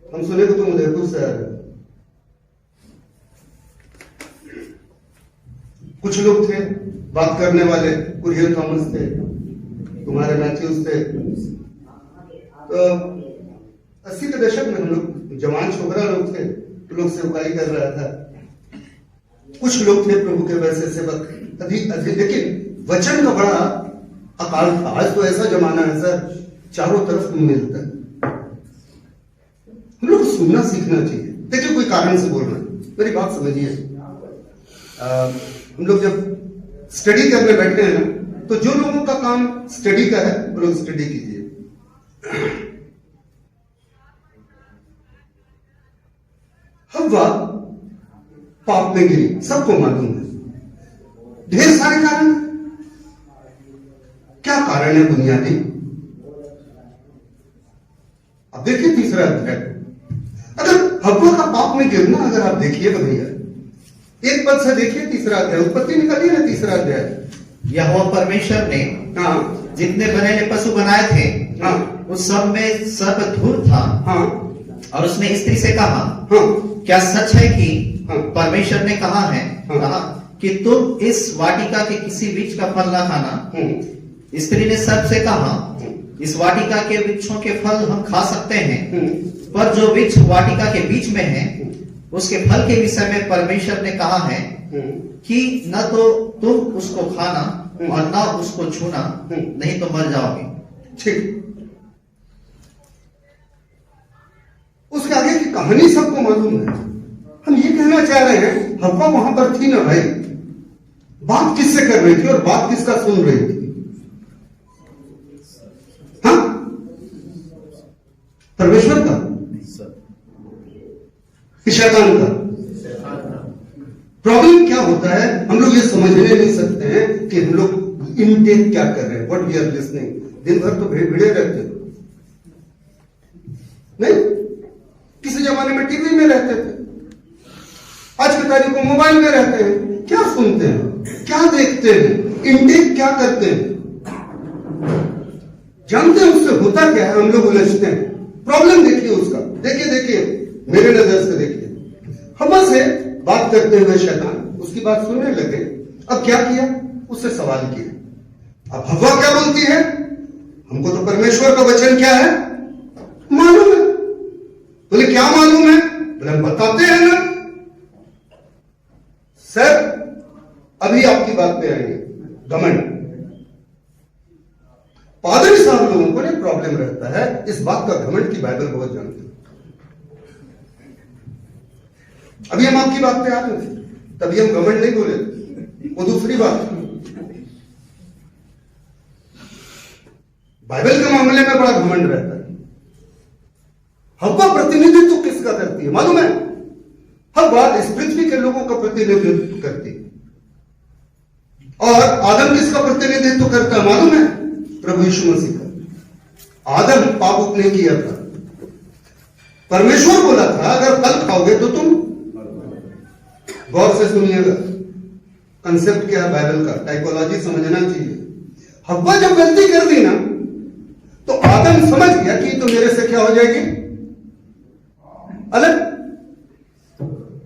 हम सुने को तुम उदयपुर से आ रहे हो। कुछ लोग थे बात करने वाले, कुरियर थॉमस थे, तुम्हारे मैथ्यूज थे। तो 80 के दशक में हम लोग जवान छोकरा लोग थे, तो लोग सेवकाई कर रहा था। कुछ लोग थे प्रभु के वैसे सेवक, लेकिन वचन का बड़ा अकाल था। आज तो ऐसा जमाना है सर, चारों तरफ मिलता है। हम लोग को सुनना सीखना चाहिए। देखिए कोई कारण से बोल रहे हैं, मेरी बात समझिए। हम लोग जब स्टडी करने बैठते हैं ना, तो जो लोगों का काम स्टडी का है वो लोग स्टडी कीजिए। हव्वा पाप में गिरी, सबको मालूम है। ढेर सारे कारण। क्या कारण है बुनियादी? अब देखिए तीसरा अध्याय। अगर हव्वा का पाप में गिरना अगर आप देखिएगा भैया, एक पद से देखिए तीसरा अध्याय, उत्पत्ति निकालिए ना तीसरा अध्याय। यहोवा परमेश्वर ने हाँ जितने बनेले पशु बनाए थे, हाँ उस सब में सर्प धूर्त था। हाँ और उसने स्त्री से कहा, हाँ क्या सच है कि हाँ। परमेश्वर ने कहा है हाँ। कहा कि तुम इस वाटिका के किसी वृक्ष का फल ना खाना। स्त्री ने सर्प से कहा, इस वाटिका के वृक्षों के फल हम खा सकते हैं, पर जो वृक्ष वाटिका के बीच में है उसके फल के विषय में परमेश्वर ने कहा है कि न तो तुम उसको खाना और न उसको छूना, नहीं तो मर जाओगे। ठीक। उसके आगे की कहानी सबको मालूम है। हम ये कहना चाह रहे हैं, हव्वा वहां पर थी ना भाई, बात किससे कर रही थी और बात किसका सुन रही थी? हाँ, परमेश्वर का कि शैतान का? प्रॉब्लम क्या होता है, हम लोग ये समझने नहीं सकते हैं कि हम लोग इनटेक क्या कर रहे हैं, व्हाट वी आर लिसनिंग। दिन भर तो भिड़े रहते हैं, नहीं? किसी जमाने में टीवी में रहते थे, आज की तारीख को मोबाइल में रहते हैं। क्या सुनते हैं, क्या देखते हैं, इनटेक क्या करते हैं, जानते हैं उससे होता क्या है? हम लोग उलझते हैं। प्रॉब्लम देखिए उसका, देखिए मेरे नजर से देखिए। हव्वा से बात करते हुए शैतान उसकी बात सुनने लगे। अब क्या किया, उससे सवाल किया। अब हव्वा क्या बोलती है, हमको तो परमेश्वर का वचन क्या है मालूम है। बोले क्या मालूम है? बोले हम बताते हैं ना सर। अभी आपकी बात पे आएंगे, घमंड। पादरी साहब लोगों को नहीं प्रॉब्लम रहता है इस बात का, घमंड की बाइबल बहुत जानते हैं। अभी हम आपकी बात पे आ रहे थे, तभी हम घमंड नहीं बोले, वो दूसरी बात। बाइबल के मामले में बड़ा घमंड रहता है। हव्वा प्रतिनिधित्व किसका करती है मालूम है? हव्वा इस पृथ्वी के लोगों का प्रतिनिधित्व करती है। और आदम किसका प्रतिनिधित्व करता है मालूम है? प्रभु यीशु मसीह का। आदम पाप नहीं किया था, परमेश्वर बोला था अगर फल खाओगे तो तुम, गौर से सुनिएगा, कंसेप्ट क्या है बाइबल का, टाइपोलॉजी समझना चाहिए। हव्वा जब गलती कर दी ना, तो आदम समझ गया कि तो मेरे से क्या हो जाएगी, अलग।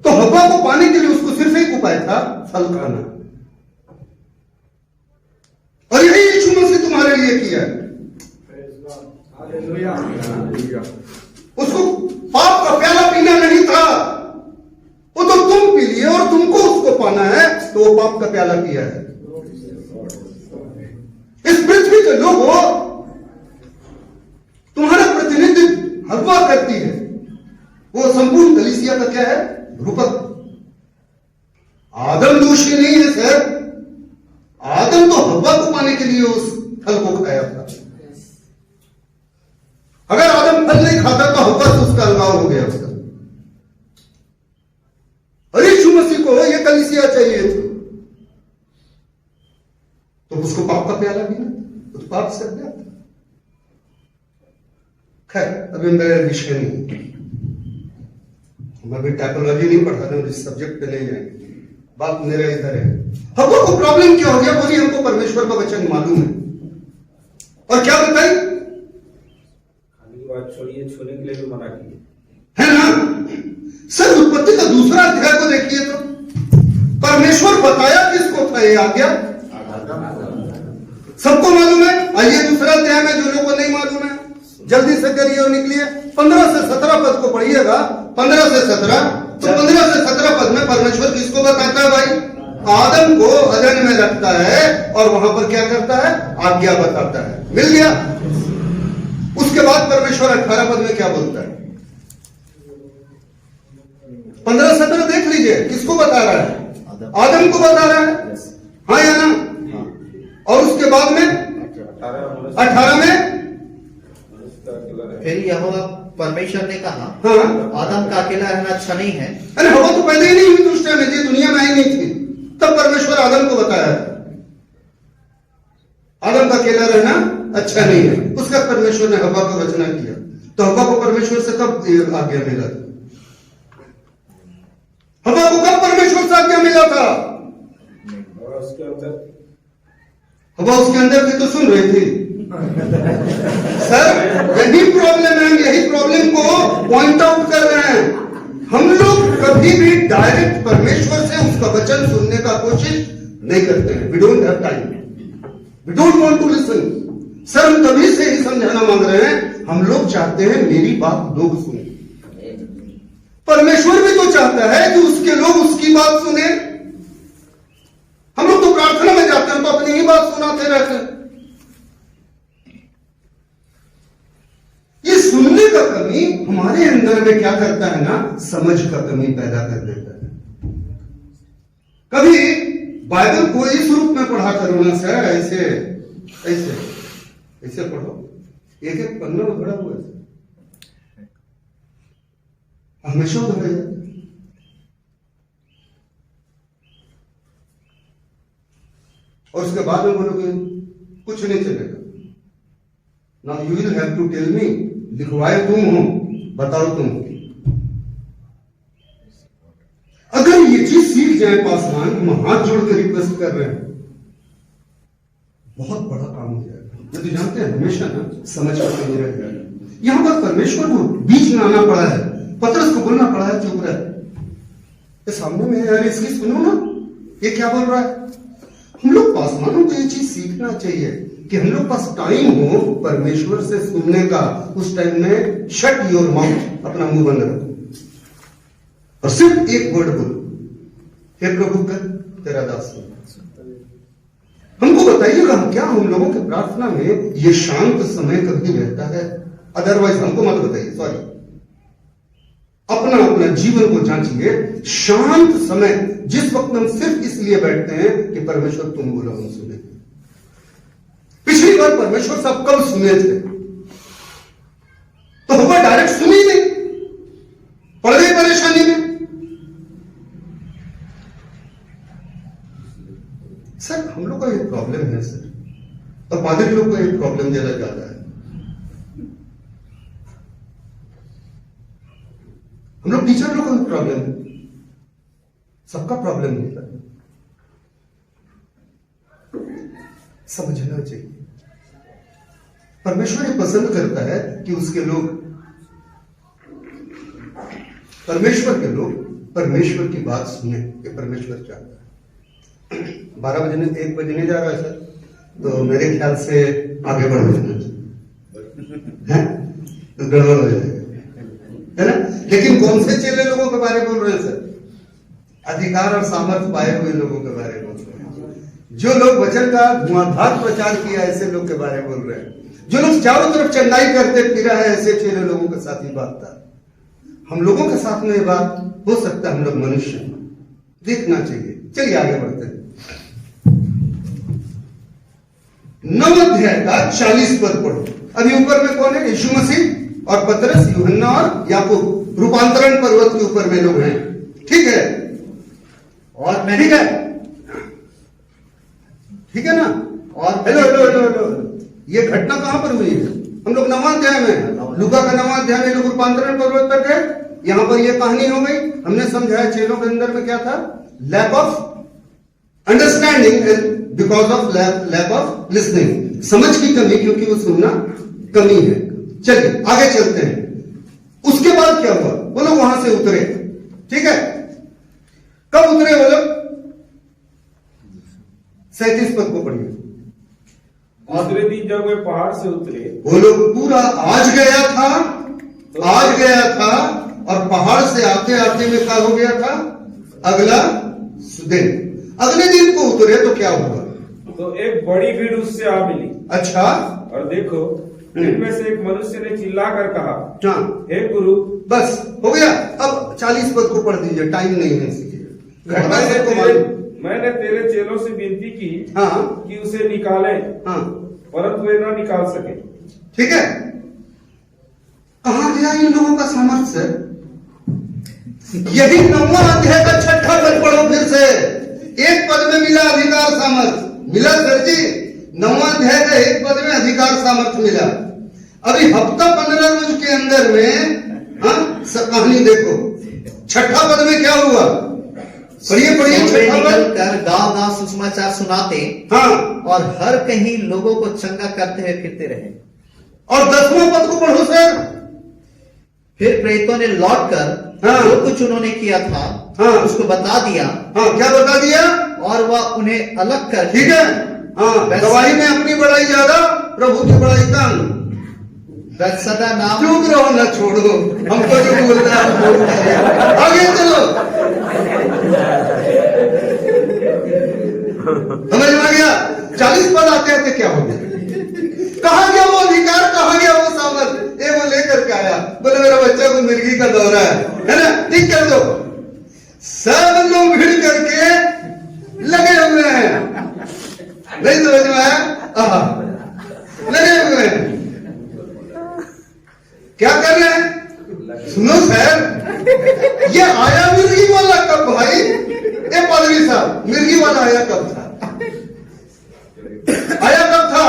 तो हव्वा को पाने के लिए उसको सिर्फ एक उपाय था, फल खाना। और यही यीशु मसीह तुम्हारे लिए किया है। उसको पाप का प्याला पीना नहीं था, वो तो तुम पी लिए और तुमको उसको पाना है, तो वो पाप का प्याला पिया है। इस पृथ्वी के लोगों तुम्हारा प्रतिनिधित्व हव्वा करती है। वो संपूर्ण कलीसिया का क्या है, रूपक। आदम दोषी नहीं है सर, आदम तो हव्वा को पाने के लिए उस फल को खाया था। अगर आदम फल नहीं खाता तो हव्वा से उसका अलगाव हो गया उसका। और यीशु मसीह को यह कलीसिया चाहिए थी, तो उसको पाप का प्याला पीना, तो पाप से गया था। खैर अभी मेरा विषय नहीं, हम अभी टाइपोलॉजी नहीं पढ़ा रहे, इस सब्जेक्ट पे नहीं जाएंगे, बात मेरा इधर है। हवा को प्रॉब्लम क्या हो गया? बोलिए, हमको परमेश्वर का वचन मालूम है, और क्या बताई? खाने की बात छोड़िए, छूने के लिए भी मना किए है ना सर? उत्पत्ति का दूसरा अध्याय को देखिए तो परमेश्वर बताया किसको था ये आज्ञा? सबको मालूम है। आइए दूसरा अध्याय में, जो लोगों को नहीं मालूम है जल्दी से करिए और निकलिए। 15 से 17 पद को पढ़िएगा। 15 से 17, तो 15 से 17 पद में परमेश्वर किसको बताता है भाई? आदम को अदन में रखता है और वहां पर क्या करता है? आज्ञा बताता है। मिल गया। उसके बाद परमेश्वर 18 पद में क्या बोलता है? 15-17 देख लीजिए, किसको बता रहा है? आदम को बता रहा है, हाँ या ना? और उसके बाद में 18 में फिर यहोवा परमेश्वर ने कहा, हाँ, आदम का अकेला रहना अच्छा नहीं है। अरे हवा तो पहले ही नहीं हुई उस टाइम में, ये दुनिया में आई नहीं थी, तब परमेश्वर आदम को बताया आदम का अकेला रहना अच्छा नहीं है। उसका परमेश्वर ने हवा को रचना किया। तो हवा को परमेश्वर से कब आज्ञा मिला? हवा को कब परमेश्वर से आज्ञा मिला था? और उसके अंदर हवा उसके अंदर भी तो सुन रही थी सर। यही प्रॉब्लम है, यही प्रॉब्लम को पॉइंट आउट कर रहे हैं। हम लोग कभी भी डायरेक्ट परमेश्वर से उसका वचन सुनने का कोशिश नहीं करते हैं। We don't have time, we don't want to listen. Sir हम तभी से ही समझाना मांग रहे हैं, हम लोग चाहते हैं मेरी बात लोग सुने। परमेश्वर भी तो चाहता है कि उसके लोग उसकी बात सुने। हम लोग तो प्रार्थना में जाते हैं तो अपनी ही बात सुनाते रहते हैं। ये सुनने का कमी हमारे अंदर में क्या करता है ना, समझ का कमी पैदा कर देता है। कभी बाइबल को इस रूप में पढ़ा करो ना सर, ऐसे ऐसे ऐसे पढ़ो, एक एक पन्ना उधड़ा हुआ है, हमेशा उधड़ा जाता है। और उसके बाद में बोलोगे कुछ नहीं चलेगा। Now you will have to tell me, लिखवाए तुम हो, बताओ तुम हो। अगर ये चीज सीख जाए पासवान, हम हाथ जोड़ के रिक्वेस्ट कर रहे हैं, बहुत बड़ा काम हो जाएगा। यदि जानते हैं हमेशा ना समझ कर नहीं रह जाएगा। यहां पर परमेश्वर को बीच में आना पड़ा है, पतरस को बोलना पड़ा है चुप रहे। ये सामने में यार, इसकी सुनो ना, ये क्या बोल रहा है। हम लोग पासवानों को ये चीज सीखना चाहिए कि हम लोग पास टाइम हो परमेश्वर से सुनने का। उस टाइम में शट योर माउथ, अपना मुंह बंद रखो और सिर्फ एक वर्ड बोलो, हे प्रभु कर तेरा दास हूं। हमको बताइएगा क्या हम लोगों की प्रार्थना में ये शांत समय कभी रहता है? अदरवाइज हमको मत बताइए, सॉरी। अपना अपना जीवन को जांचिए। शांत समय जिस वक्त हम सिर्फ इसलिए बैठते हैं कि परमेश्वर तुम बोलो हम सुने। पिछली बार परमेश्वर साहब कब सुने थे? तो हवा डायरेक्ट सुनी नहीं, पड़ गई परेशानी में। सर हम लोग का ये प्रॉब्लम है सर, और पादरी लोग का ये प्रॉब्लम जरा ज्यादा है। हम लोग टीचर लोग का भी प्रॉब्लम है, सबका प्रॉब्लम होता है। समझना चाहिए परमेश्वर ये पसंद करता है कि उसके लोग, परमेश्वर के लोग परमेश्वर की बात सुने। ये परमेश्वर चाहता है। 12 बजे 1 बजे नहीं जा रहा है सर, तो मेरे ख्याल से आगे बढ़ जाना है, तो गड़बड़ हो जाएगा, है ना। लेकिन कौन से चेले लोगों के बारे में बोल रहे हैं सर? अधिकार और सामर्थ्य पाए हुए लोगों के बारे में बोल रहे हैं। जो लोग वचन का धुआंधार प्रचार किया, ऐसे लोग के बारे में बोल रहे हैं। जो लोग चारों तरफ चंगाई करते फिरा है, ऐसे चेले लोगों के साथ ही बात था। हम लोगों के साथ में ये बात हो सकता है, हम लोग मनुष्य देखना चाहिए। चलिए आगे बढ़ते हैं। 9 अध्याय का 40 पद पढ़ो। अभी ऊपर में कौन है? यीशु मसीह और पतरस, यूहन्ना और याकूब रूपांतरण पर्वत के ऊपर में लोग हैं, ठीक है। और मैं ठीक है, ठीक है ना। और हेलो हेलो हेलो हेलो, ये घटना कहां पर हुई है? हम लोग 9वां अध्याय में, लूका का 9वां अध्याय में लोग रूपांतरण पर्वत पर गए। यहां पर ये कहानी हो गई। हमने समझाया चेलों के अंदर में क्या था, lack of understanding because of lack of listening, समझ की कमी, क्योंकि वो सुनना कमी है। चलिए आगे चलते हैं। उसके बाद क्या हुआ, वो लोग वहां से उतरे, ठीक है। कब उतरे वो लोग, 37 पद को पढ़िए। दूसरे दिन जब वे पहाड़ से उतरे, वो लोग पूरा आज गया था और पहाड़ से आते आते में क्या हो गया था, अगला दिन, अगले दिन को उतरे तो क्या हुआ, तो एक बड़ी भीड़ उससे आ मिली। अच्छा, और देखो इनमें से एक मनुष्य ने चिल्लाकर कहा, हाँ हे गुरु। बस हो गया। अब 40 पद को पढ़ दीजिए, टाइम नहीं है इसलिए। घटना सबको मालूम। मैंने तेरे चेलों से विनती की हाँ कि उसे निकाले, हाँ, परंतु वे न निकाल सके। ठीक है। कहां गया इन लोगों का सामर्थ्य? यही 9वां अध्याय का 6ठा पद पढ़ो फिर से। एक पद में मिला अधिकार सामर्थ्य, मिला सर जी। 9वां अध्याय का एक पद में अधिकार सामर्थ्य मिला। अभी हफ्ता 15 रोज के अंदर में कहानी देखो। 6ठा पद में क्या हुआ, पढ़िए पढ़िए। निकल कर गांव गांव सुसमाचार सुनाते, हाँ, और हर कहीं लोगों को चंगा करते हुए फिरते रहे। और 10वां पद को पढ़ो सर। फिर प्रेरितों ने लौटकर हाँ। जो कुछ उन्होंने किया था हाँ। उसको बता दिया, हाँ, क्या बता दिया, और वह उन्हें अलग कर, ठीक है। हाँ, गवाही में अपनी बड़ाई ज्यादा, प्रभु की बड़ाई कम। बेतसदा नाम, चुप रहो ना, छोड़ो हमको जो बोलना है बोलना है। आगे चलो, समझ में आ गया। 40 पद आते आते क्या हो गया, कहा गया वो अधिकार, कहा गया वो सामर्थ, ये वो लेकर के आया। बोले मेरा बच्चा को मिर्गी का दौरा है ना, ठीक कर दो। सब लोग भिड़ करके लगे हुए हैं, नहीं समझ में आया, लगे हुए हैं। क्या कर रहे हैं, सुनो सर, ये आया मिर्गी वाला कब भाई, ये पादरी साहब, मिर्गी वाला आया कब था, आया कब था,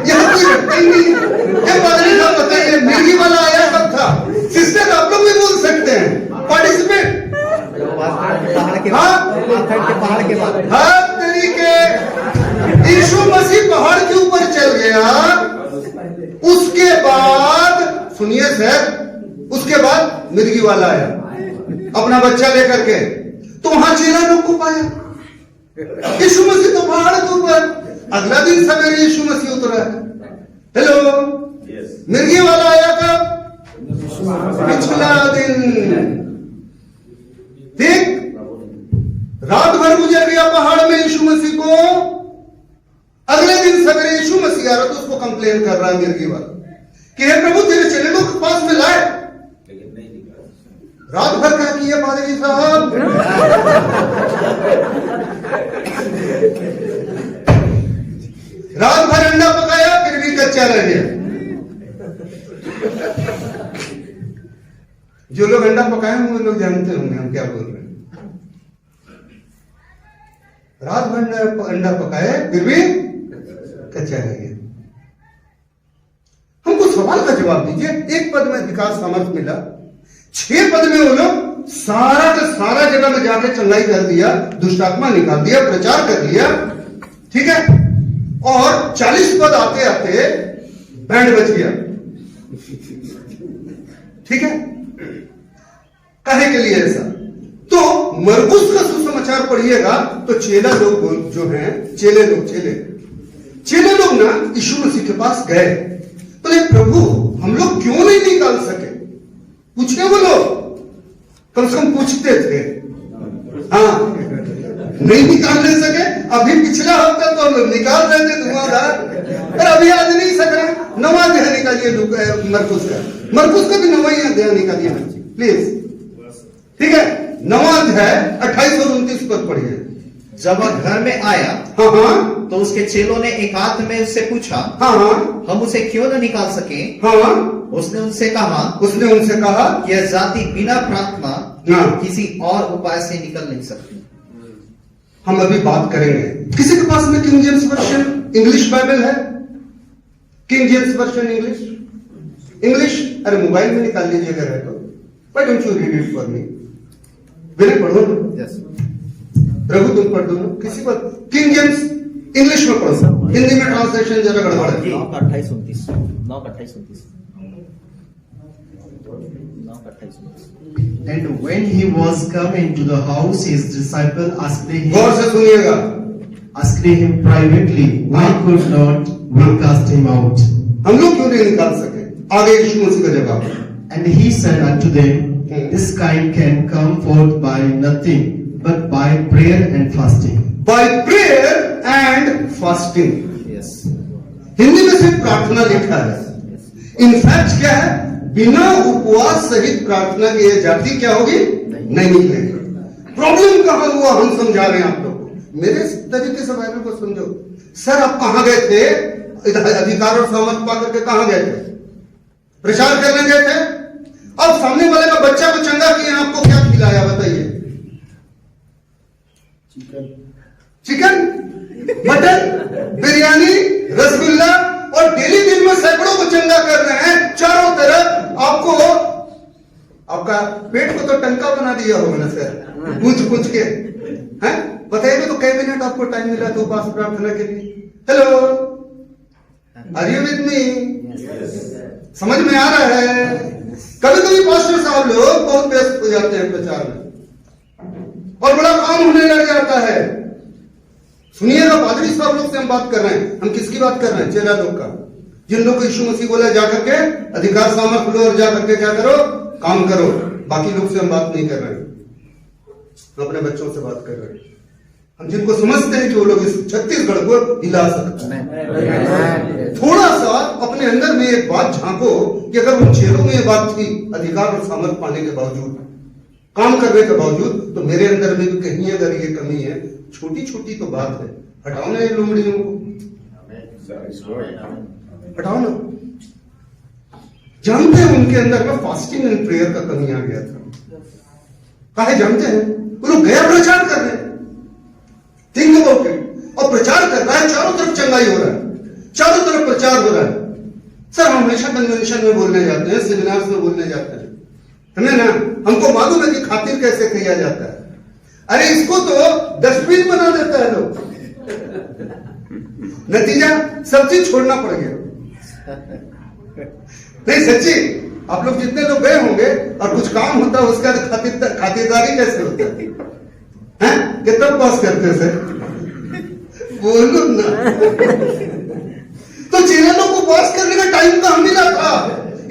यहाँ कोई रखता ही नहीं। ये पादरी साहब बताइए, मिर्गी वाला आया कब था। सिस्टर आप लोग भी बोल सकते हैं, पार्टिसिपेट। पहाड़ के बाद हर तरीके यीशु मसीह पहाड़ के ऊपर चल गया। उसके बाद सुनिए सर, उसके बाद मिर्गी वाला आया अपना बच्चा लेकर के, तो वहां चेला लोग को पाया। यीशु मसीह तो पहाड़ के ऊपर, अगला दिन सवेरे यीशु मसीह उतरा। हेलो, मिर्गी वाला आया कब, पिछला दिन, ठीक। रात भर गुजर गया पहाड़ में यीशु मसीह को, अगले दिन सवेरे यीशु मसीह आ रहा तो उसको कंप्लेन कर रहा है मिर्गी वाला कि हे प्रभु तेरे चेले लोग पास में लाए, रात भर क्या किया पादरी साहब, रात भर अंडा पकाया फिर भी कच्चा रह गया। जो लोग अंडा पकाए होंगे लोग जानते होंगे हम क्या बोल रहे हैं। रात भर अंडा पकाए फिर भी कच्चा रह गया। हमको सवाल का जवाब दीजिए। एक पद में अधिकार सामर्थ्य मिला, 6 पद में वो लोग सारा का सारा जगह में जाके चंगाई कर दिया, दुष्टात्मा निकाल दिया, प्रचार कर दिया, ठीक है। और 40 पद आते आते बैंड बच गया, ठीक है। काहे के लिए ऐसा, तो मरकुस का सुसमाचार पढ़िएगा तो चेला लोग जो हैं, चेले लोग ना यीशु मसीह के पास गए, बोले प्रभु हम लोग क्यों नहीं निकाल सके, पूछने वो लोग कम से कम पूछते थे। हाँ, नहीं निकालने सके। अभी पिछला हफ्ता तो हम लोग निकाल रहे थे धुआंधार, और अभी आज नहीं सक रहे। 9वां अध्याय निकालिए मरकुस का भी 9वां अध्याय निकालिए प्लीज, ठीक है। 9वां अध्याय 28 और 29 पद पढ़िए। जब वह घर में आया, हाँ, तो उसके चेलों ने एकांत में उससे पूछा, हाँ, हम उसे क्यों न निकाल सके। हाँ, उसने उनसे कहा कि यह जाति बिना प्रार्थना हाँ। किसी और उपाय से निकल नहीं सकती। हम अभी बात करेंगे। किसी के पास में King James version English Bible है, किंग जेम्स वर्जन इंग्लिश, अरे मोबाइल में निकाल लीजिएगा रहे तो, why don't you read it for me? Vinay पढ़ो ना, प्रभु तुम पढ़ दो ना, किसी पर किंग जेम्स इंग्लिश में पढ़ो, हिंदी में ट्रांसलेशन जरा गड़बड़ है। 9 का 28-29 9 का 28-29 9 का 28-29 And when he was come into the house, his disciple गौर से सुनिएगा, asked him privately, why could not we cast him out? हम लोग क्यों नहीं निकाल सके? आगे यीशु मसीह का जवाब, And he said unto them, this kind can come forth by nothing but by prayer and fasting. by prayer and fasting। Yes. Hindi में सिर्फ प्रार्थना लिखा है, इनफैक्ट क्या है, बिना उपवास सहित प्रार्थना किए जाती क्या होगी? नहीं निकलेगी। प्रॉब्लम कहां हुआ हम समझा रहे हैं आप लोग को, मेरे तरीके से बाइबल को समझो। सर आप कहां गए थे? अधिकार और सामर्थ पाकर के कहां गए थे? प्रचार करने गए थे? अब सामने वाले का बच्चा को चंगा किए, आपको क्या खिलाया बताइए? चिकन, मटन, बिरयानी, रसगुल्ला, और डेली दिन में सैकड़ों को चंगा कर रहे हैं चारों तरफ। आपको आपका पेट को तो टंका बना दिया होगा ना सर, पूछ के, हैं? बताइए तो कई मिनट आपको टाइम मिला तो उपवास प्रार्थना के लिए? Hello, are you with me? समझ में आ रहा है? कभी कभी पास्टर साहब लोग बहुत व्यस्त हो जाते हैं प्रचार में और बड़ा काम होने लग जाता है। सुनिएगा, पादरी साहब लोग से हम बात कर रहे हैं, हम किसकी बात कर रहे हैं? चेला लोग का, जिन लोग को यीशु मसीह बोला जाकर के अधिकार सामर्थ लो और जाकर के क्या करो? काम करो। बाकी लोग से हम बात नहीं कर रहे हैं, हम अपने बच्चों से बात कर रहे हैं, हम जिनको समझते हैं कि वो लोग इस छत्तीसगढ़ को हिला सकते हैं। थोड़ा सा अपने अंदर में एक बात झांको कि अगर उन चेलों में ये बात थी, अधिकार और सामर्थ पाने के बावजूद, काम करने के बावजूद, तो मेरे अंदर में भी कहीं अगर ये कमी है, छोटी छोटी तो बात है, हटाओ ना ये लोमड़ियों को, हटाओ ना। जानते हैं उनके अंदर में फास्टिंग एंड प्रेयर का कमी आ गया था। काहे जानते हैं? वो लोग गया प्रचार कर रहे हैं, थिंक अबाउट इट, और प्रचार कर रहा है, चारों तरफ चंगाई हो रहा है, चारों तरफ प्रचार हो रहा है। सर हम हमेशा कन्वेंशन में बोलने जाते हैं, सेमिनार्स में बोलने जाते हैं, हमें ना, हमको मालूम है कि खातिर कैसे किया जाता है। अरे इसको तो डस्टबिन बना देता है लोग, नतीजा सब चीज छोड़ना पड़ गया। नहीं सच्ची, आप लोग जितने लोग गए होंगे और कुछ काम होता है उसका खातिरदारी कैसे होता है? कितना पास करते सर? बोलो ना। तो चैनलों को पास करने का टाइम कहां मिला था?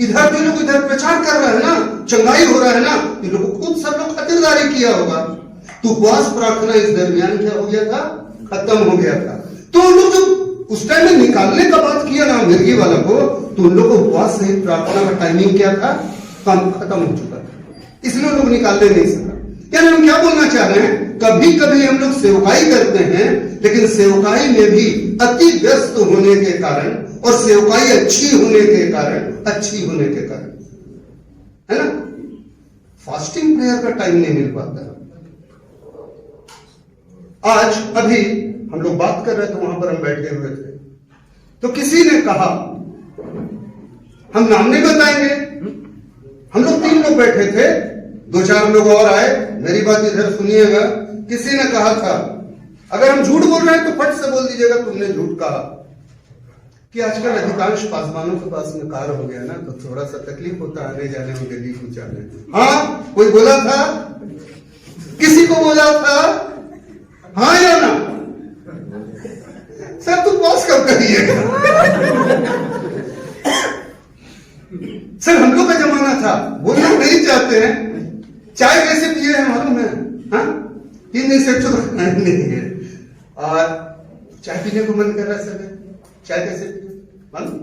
इधर भी लोग इधर प्रचार कर रहे हैं ना, चंगाई हो रहा है ना, इन लोगों को खुद सब लोग खातिरदारी किया होगा। तो उपवास प्रार्थना इस दरमियान क्या हो गया था? खत्म हो गया था। तो उन लोग जो उस टाइम में निकालने का बात किया ना मिर्गी वाला को, तो उन लोग को उपवास सहित प्रार्थना का टाइमिंग क्या था? काम खत्म हो चुका था, इसलिए लोग निकालने नहीं सका। यानी हम क्या बोलना चाह रहे हैं? कभी कभी हम लोग सेवकाई करते हैं, लेकिन सेवकाई में भी अति व्यस्त होने के कारण और सेवकाई अच्छी होने के कारण, है ना, फास्टिंग प्रेयर का टाइम नहीं मिल पाता। आज अभी हम लोग बात कर रहे थे, वहां पर हम बैठे हुए थे, तो किसी ने कहा, हम नाम नहीं बताएंगे, हम लोग 3 लोग बैठे थे, 2-4 लोग और आए, मेरी बात इधर सुनिएगा। किसी ने कहा था, अगर हम झूठ बोल रहे हैं तो फट से बोल दीजिएगा तुमने झूठ कहा, कि आजकल अधिकांश पासवानों के पास में कार हो गया ना, तो थोड़ा सा तकलीफ होता है आने जाने में, दिल्ली पहुंचाने। हाँ, कोई बोला था? किसी को बोला था? हाँ या ना? सर तुम पास कब करिएगा? सर हम लोग का जमाना था, बोलना नहीं चाहते हैं। चाय कैसे पिए हैं मालूम है? हाँ, 3 दिन से तो नहीं है, और चाय पीने को मन कर रहा है सर, चाय कैसे पिए मालूम?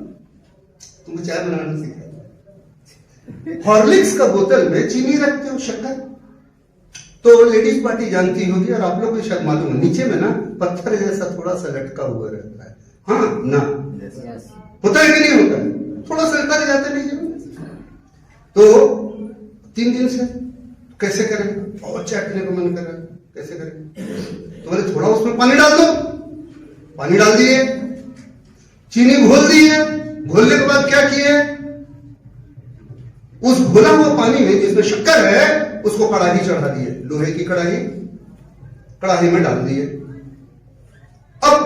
तुमको चाय बनाना सीखा। हॉर्लिक्स का बोतल में चीनी रखते हो, शक्कर, तो लेडीज पार्टी जानती होगी, और आप लोग को शायद मालूम है, नीचे में ना पत्थर जैसा थोड़ा सा लटका हुआ रहता है। हाँ ना, होता है कि नहीं होता है? थोड़ा सा लटका जाता नीचे में। तो 3 दिन से कैसे करें? और चाय पीने को मन कर रहा है, कैसे करें? तो बोले थोड़ा उसमें पानी डाल दो, पानी डाल दिए, चीनी घोल दिए, घोलने के बाद क्या किए, उस घोला हुआ पानी में जिसमें शक्कर है उसको कढ़ाई चढ़ा दिए, लोहे की कढ़ाई में डाल दिए। अब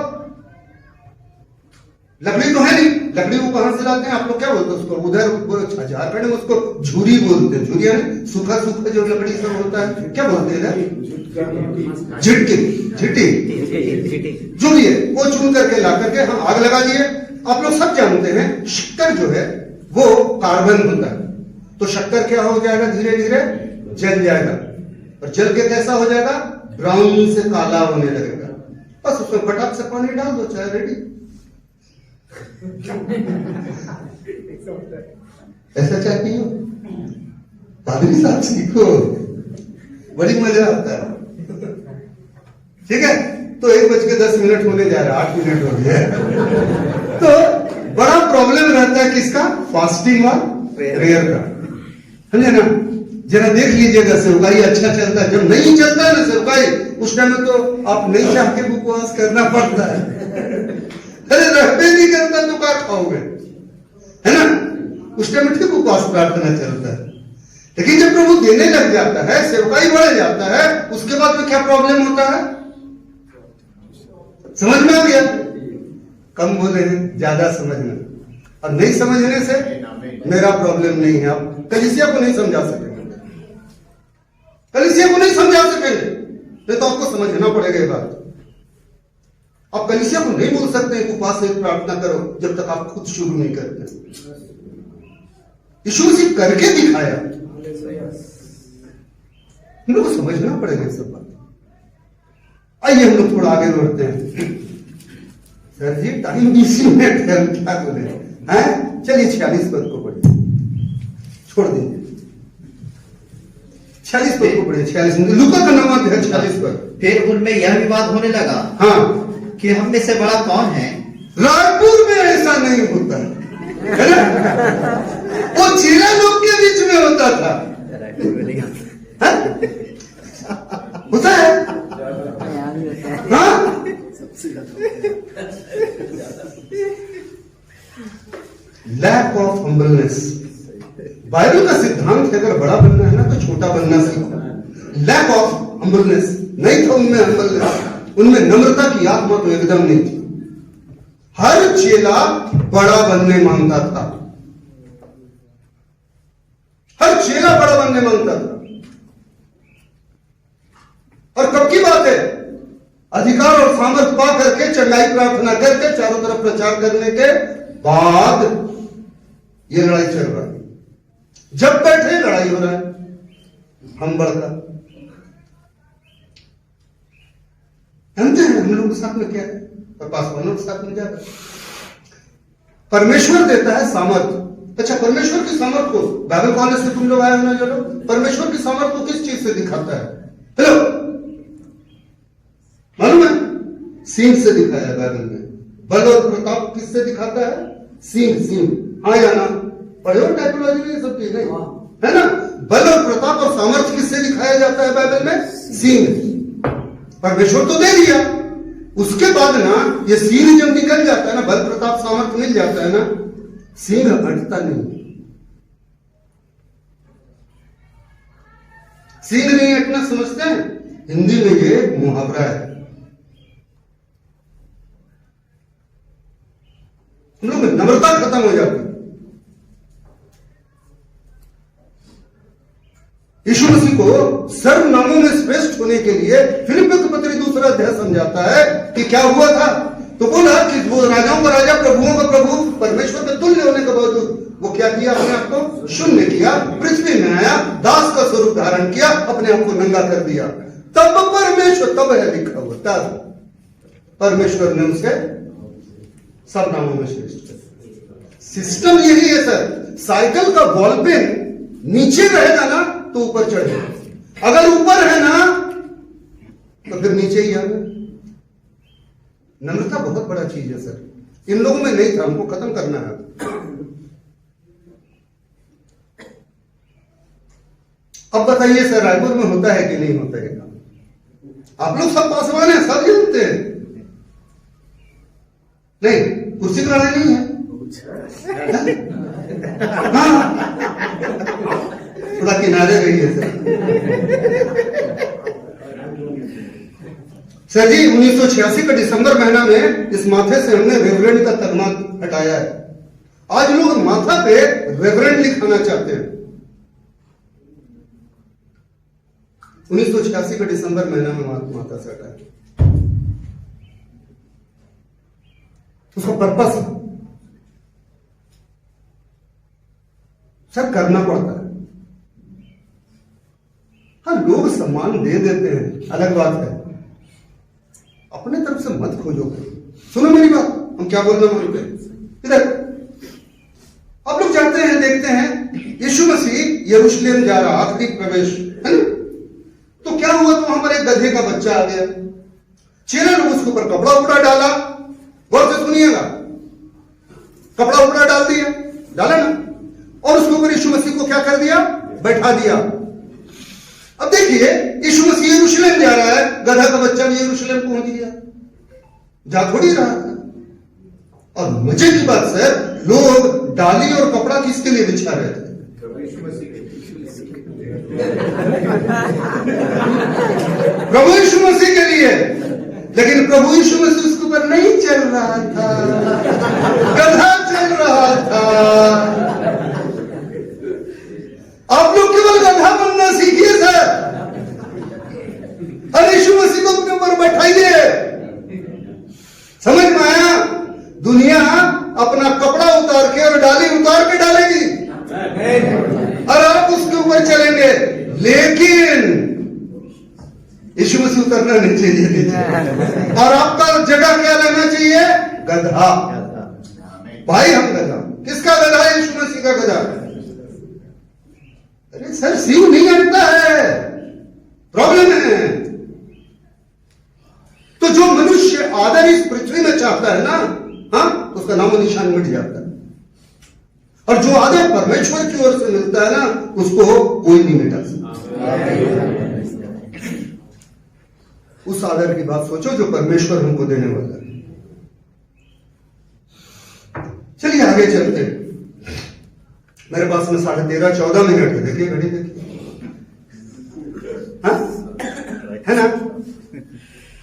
लकड़ी तो है नहीं, लकड़ी को कहां से लाते हैं, आप लोग क्या बोलते हैं उसको, उधर झारखंड में उसको झूरी बोलते हैं, झूरी है सूखा जो लकड़ी सब होता है, क्या बोलते हैं इधर, झिट्टी जो भी है वो चुन करके ला करके हम आग लगा दिए। आप लोग सब जानते हैं शक्कर जो है वो कार्बन होता है, तो शक्कर क्या हो जाएगा, धीरे धीरे जल जाएगा, और जल के कैसा हो जाएगा, ब्राउन से काला होने लगेगा। बस उसमें फटाक से पानी डाल दो, चाय रेडी। ऐसा चाय पियो, पादरी साहब सीखो, बड़ी मजा आता है। ठीक है, तो 1:10 होने जा रहा है, 8 मिनट हो गया। तो बड़ा प्रॉब्लम रहता है किसका, फास्टिंग और प्रेयर का, समझे ना। जरा देख लीजिएगा सेवकाई अच्छा चलता है, जब नहीं चलता है ना सेवकाई, उस टाइम में तो आप नहीं चाह के उपवास करना पड़ता है। अरे रहते नहीं करता तो क्या खाओगे, है ना। उस टाइम में ठीक उपवास प्रार्थना चलता है, लेकिन जब प्रभु देने लग जाता है, सेवकाई बढ़ जाता है, उसके बाद में क्या प्रॉब्लम होता है, समझ में आ गया। कम बोले हैं, ज्यादा समझना, और नहीं समझने से मेरा प्रॉब्लम नहीं है। आप कलीसिया को नहीं समझा सकेंगे, कलीसिया को नहीं समझा सकेंगे, नहीं तो आपको समझना पड़ेगा ये बात। आप कलीसिया को नहीं बोल सकते उपवास से प्रार्थना करो जब तक आप खुद शुरू नहीं करते। यीशु मसीह करके दिखाया, हम लोग को समझना पड़ेगा ये सब बात। आइए हम लोग थोड़ा आगे बढ़ते हैं। सर जी टाइम 20 मिनट है, हम क्या बोले हैं। चलिए 46 पद को पढ़िए, छोड़ दीजिए 46 पद को पढ़िए। 46 लूका का नाम है 46 पद। फिर उनमें यह विवाद होने लगा, हाँ, कि हम में से बड़ा कौन है। रायपुर में ऐसा नहीं होता है ना, वो चेला लोग के बीच में होता था, होता है, हाँ। लैक ऑफ हम्बलनेस, बाइबल का सिद्धांत है, अगर बड़ा बनना है ना तो छोटा बनना सीखो। लैक ऑफ हम्बलनेस नहीं था उनमें, हम्बलनेस, उनमें नम्रता की आत्मा तो एकदम नहीं थी। हर चेला बड़ा बनने मांगता था, हर चेला बड़ा बनने मांगता था। और कब की बात है, अधिकार और सामर्थ पा करके, चंगाई प्रार्थना करके, चारों तरफ प्रचार करने के बाद ये लड़ाई चल रहा है। जब बैठे लड़ाई हो रहा है, हम बढ़ता जानते हैं हम लोग के साथ में क्या है, और पासवानों के साथ में क्या है। परमेश्वर देता है सामर्थ। अच्छा, परमेश्वर की सामर्थ को बाइबल कॉलेज से तुम लोग आए हो ना, चलो, परमेश्वर की सामर्थ को किस चीज से दिखाता है, हेलो, मालूम है, सींग से दिखाया है बाइबल में। बल और प्रताप किससे दिखाता है, सींग, हाँ या ना, पढ़े हो टाइपोलॉजी में, ये सब चीज नहीं है ना। बल और प्रताप और सामर्थ किससे दिखाया जाता है बाइबल में, सींग। परमेश्वर तो दे दिया, उसके बाद ना ये सींग जब निकल जाता है ना, बल प्रताप सामर्थ मिल जाता है ना, सींग हटता नहीं। सींग नहीं हटना समझते हैं, हिंदी में ये मुहावरा है। हम लोग में नम्रता खत्म हो जाती है। यीशु मसीह को सर्वनामों में श्रेष्ठ होने के लिए फिलिप्पियों की पत्री 2 अध्याय समझाता है कि क्या हुआ था। तो बोला कि वो राजाओं का राजा, प्रभुओं का प्रभु, परमेश्वर के तुल्य होने के बावजूद वो क्या किया, अपने आप को शून्य किया, पृथ्वी में आया, दास का स्वरूप धारण किया, अपने आप को नंगा कर दिया। तब परमेश्वर, तब है लिखा हुआ, तब परमेश्वर ने उसे सब नामों में श्रेष्ठ किया। सिस्टम यही है सर, साइकिल का बॉल पेन नीचे रहेगा ना तो ऊपर चढ़ेगा, अगर ऊपर है ना तो फिर नीचे ही आएगा। नम्रता बहुत बड़ा चीज है सर, इन लोगों में नहीं था, हमको खत्म करना है। अब बताइए सर, रायपुर में होता है कि नहीं होता है? आप लोग सब पासवान हैं, सब जानते हैं। नहीं, कुर्सी की लड़ाई नहीं है, हाँ, थोड़ा किनारे रहिए सर जी। 1986 का दिसंबर महीना में इस माथे से हमने रेवरेंड का तगमा हटाया है। आज लोग माथा पे रेवरेंड लिखाना चाहते हैं। 1986 का दिसंबर महीना में माथा से हटाया। उसका पर्पस सर करना पड़ता है। हाँ, लोग सम्मान दे देते हैं, अलग बात है। अपने तरफ से मत खोजो। सुनो मेरी बात, हम क्या बोलना मानते हैं। इधर आप लोग जाते हैं, देखते हैं यीशु मसीह यरूशलेम जा रहा, आखिरी प्रवेश है ना। तो क्या हुआ, तो वहां पर एक गधे का बच्चा आ गया। चेले लोग उसके ऊपर कपड़ा उपड़ा डाला। गौर से सुनिएगा, कपड़ा उपड़ा डाल दिया, डाला ना, और उसके ऊपर यीशु मसीह को क्या कर दिया, बैठा दिया। अब देखिए, यीशु मसीह यरूशलेम जा रहा है, गधा का बच्चा भी यरूशलेम पहुंच गया, जा थोड़ी रहा था। और मजे की बात सर, लोग डाली और कपड़ा किसके लिए बिछा रहे थे? प्रभु यीशु मसीह के लिए। लेकिन प्रभु यीशु मसीह उसके ऊपर नहीं चल रहा था, गधा चल रहा था। आप लोग केवल गधा बनना सीखिए सर, और यीशु मसीह को अपने ऊपर बैठाइए। समझ में आया? दुनिया अपना कपड़ा उतार के और डाली उतार के डालेगी, और आप उसके ऊपर चलेंगे। लेकिन यीशु मसीह उतरना नहीं चाहिए, और आपका जगह क्या लेना चाहिए? गधा। भाई हम गधा, किसका गधा? यीशु मसीह का गधा। अरे सर, सींग नहीं हटता है, प्रॉब्लम है। तो जो मनुष्य आदर इस पृथ्वी में चाहता है ना, हाँ, उसका नामो निशान मिट जाता है। और जो आदर परमेश्वर की ओर से मिलता है ना, उसको कोई नहीं मिटा सकता। उस आदर की बात सोचो जो परमेश्वर हमको देने वाला है। चलिए आगे चलते हैं। मेरे पास में 13:30-14 मिनट है। देखिए घड़ी, देखिए, हाँ? है ना?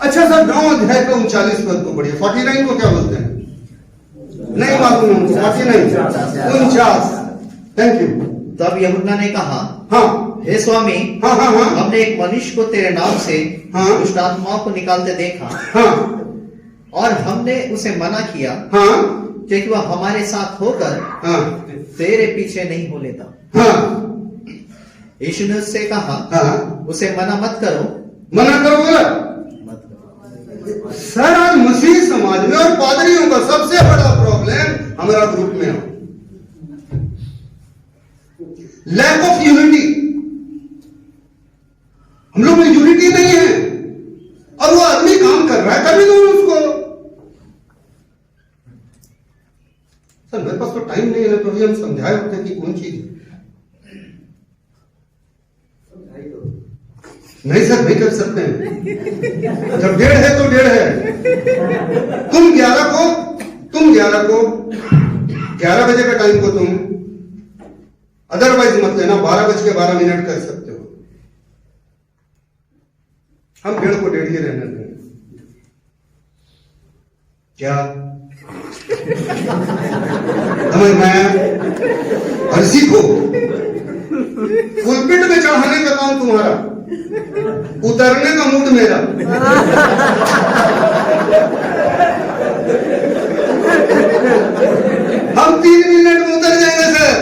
अच्छा सर, 9 अध्याय का 39 पद को पढ़िए। 49 को क्या बोलते हैं? नहीं मालूम हमको। 49, 49। Thank you. तब यूहन्ना ने कहा, हाँ, हे स्वामी, हाँ, हाँ, हाँ, हमने एक मनुष्य को तेरे नाम से हाँ, दुष्ट आत्माओं को निकालते देखा, हाँ, और हमने उसे मना किया हाँ, कि वह हमारे साथ होकर हाँ, तेरे पीछे नहीं हो लेता। हाँ, यीशु ने उससे कहा, हाँ, उसे मना मत करो। मना करो बोला मत करो। सर। आज मसीह समाज में और पादरियों का सबसे बड़ा प्रॉब्लम हमारा ग्रुप में है, लैक ऑफ यूनिटी। हम लोग में यूनिटी नहीं है, और वो आदमी काम कर रहा है, करने दो उसको। सर मेरे पास तो टाइम नहीं है, तो अभी हम समझाए होते कि कौन चीज है। नहीं सर, नहीं कर सकते हैं। जब 1:30 है तो 1:30 है। तुम 11 को 11 बजे का टाइम को तुम अदरवाइज मत लेना। 12:12 कर सकते हो। हम 1:30 को 1:30 ही रहने देंगे। क्या समझ में आया? और सीखो, पुलपिट में चढ़ाने का काम तुम्हारा, उतरने का मूड मेरा। हम 3 मिनट में उतर जाएंगे सर,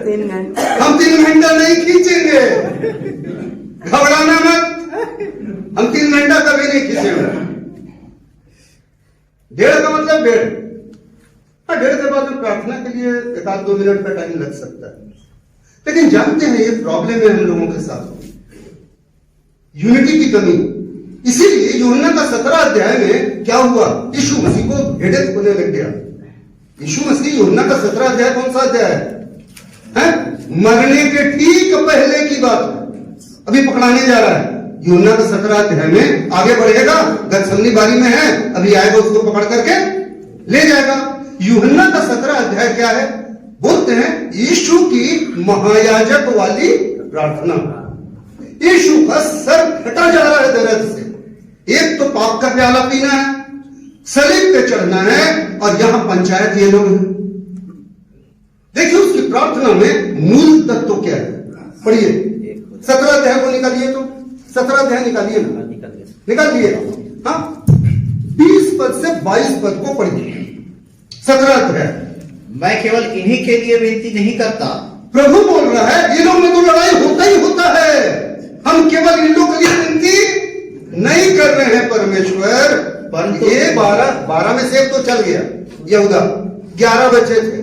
3 घंटे। हम 3 घंटा नहीं खींचेंगे, घबराना मत। हम 3 घंटा कभी नहीं खींचेंगे। 1:30 का मतलब 1:30। हाँ, 1:30 के बाद में प्रार्थना के लिए 1-2 मिनट का टाइम लग सकता है। लेकिन जानते हैं ये प्रॉब्लम है हम लोगों के साथ, यूनिटी की कमी। इसीलिए यूहन्ना का 17 अध्याय में क्या हुआ? यीशु मसीह को हेडेक होने लग गया। यीशु मसीह, यूहन्ना का 17 अध्याय कौन सा अध्याय है? मरने के ठीक पहले की बात अभी पकड़ाने जा रहा है। यूहन्ना का 17 अध्याय में आगे बढ़ेगा, गतसमनी बारी में है, अभी आएगा, उसको पकड़ करके ले जाएगा। यूहन्ना का 17 अध्याय क्या है? बोलते हैं यीशु की महायाजक वाली प्रार्थना। यीशु का सर फटा जा रहा है दर्द से। एक तो पाप का प्याला पीना है, सलीब पे चढ़ना है, और यहां पंचायत ये लोग हैं। देखिए उसकी प्रार्थना में मूल तत्व क्या है, पढ़िए। 17 अध्याय को निकालिए, तो 17 अध्याय निकालिए ना, निकालिए। हाँ, 20 पद से 22 पद को पढ़िए। 17 अध्याय। मैं केवल इन्हीं के लिए विनती नहीं करता। प्रभु बोल रहा है इन लोग में तो लड़ाई होता ही होता है, हम केवल इन लोग के लिए विनती नहीं कर रहे हैं परमेश्वर। परंतु ये 12 में से एक तो चल गया, यहूदा। 11 बचे थे,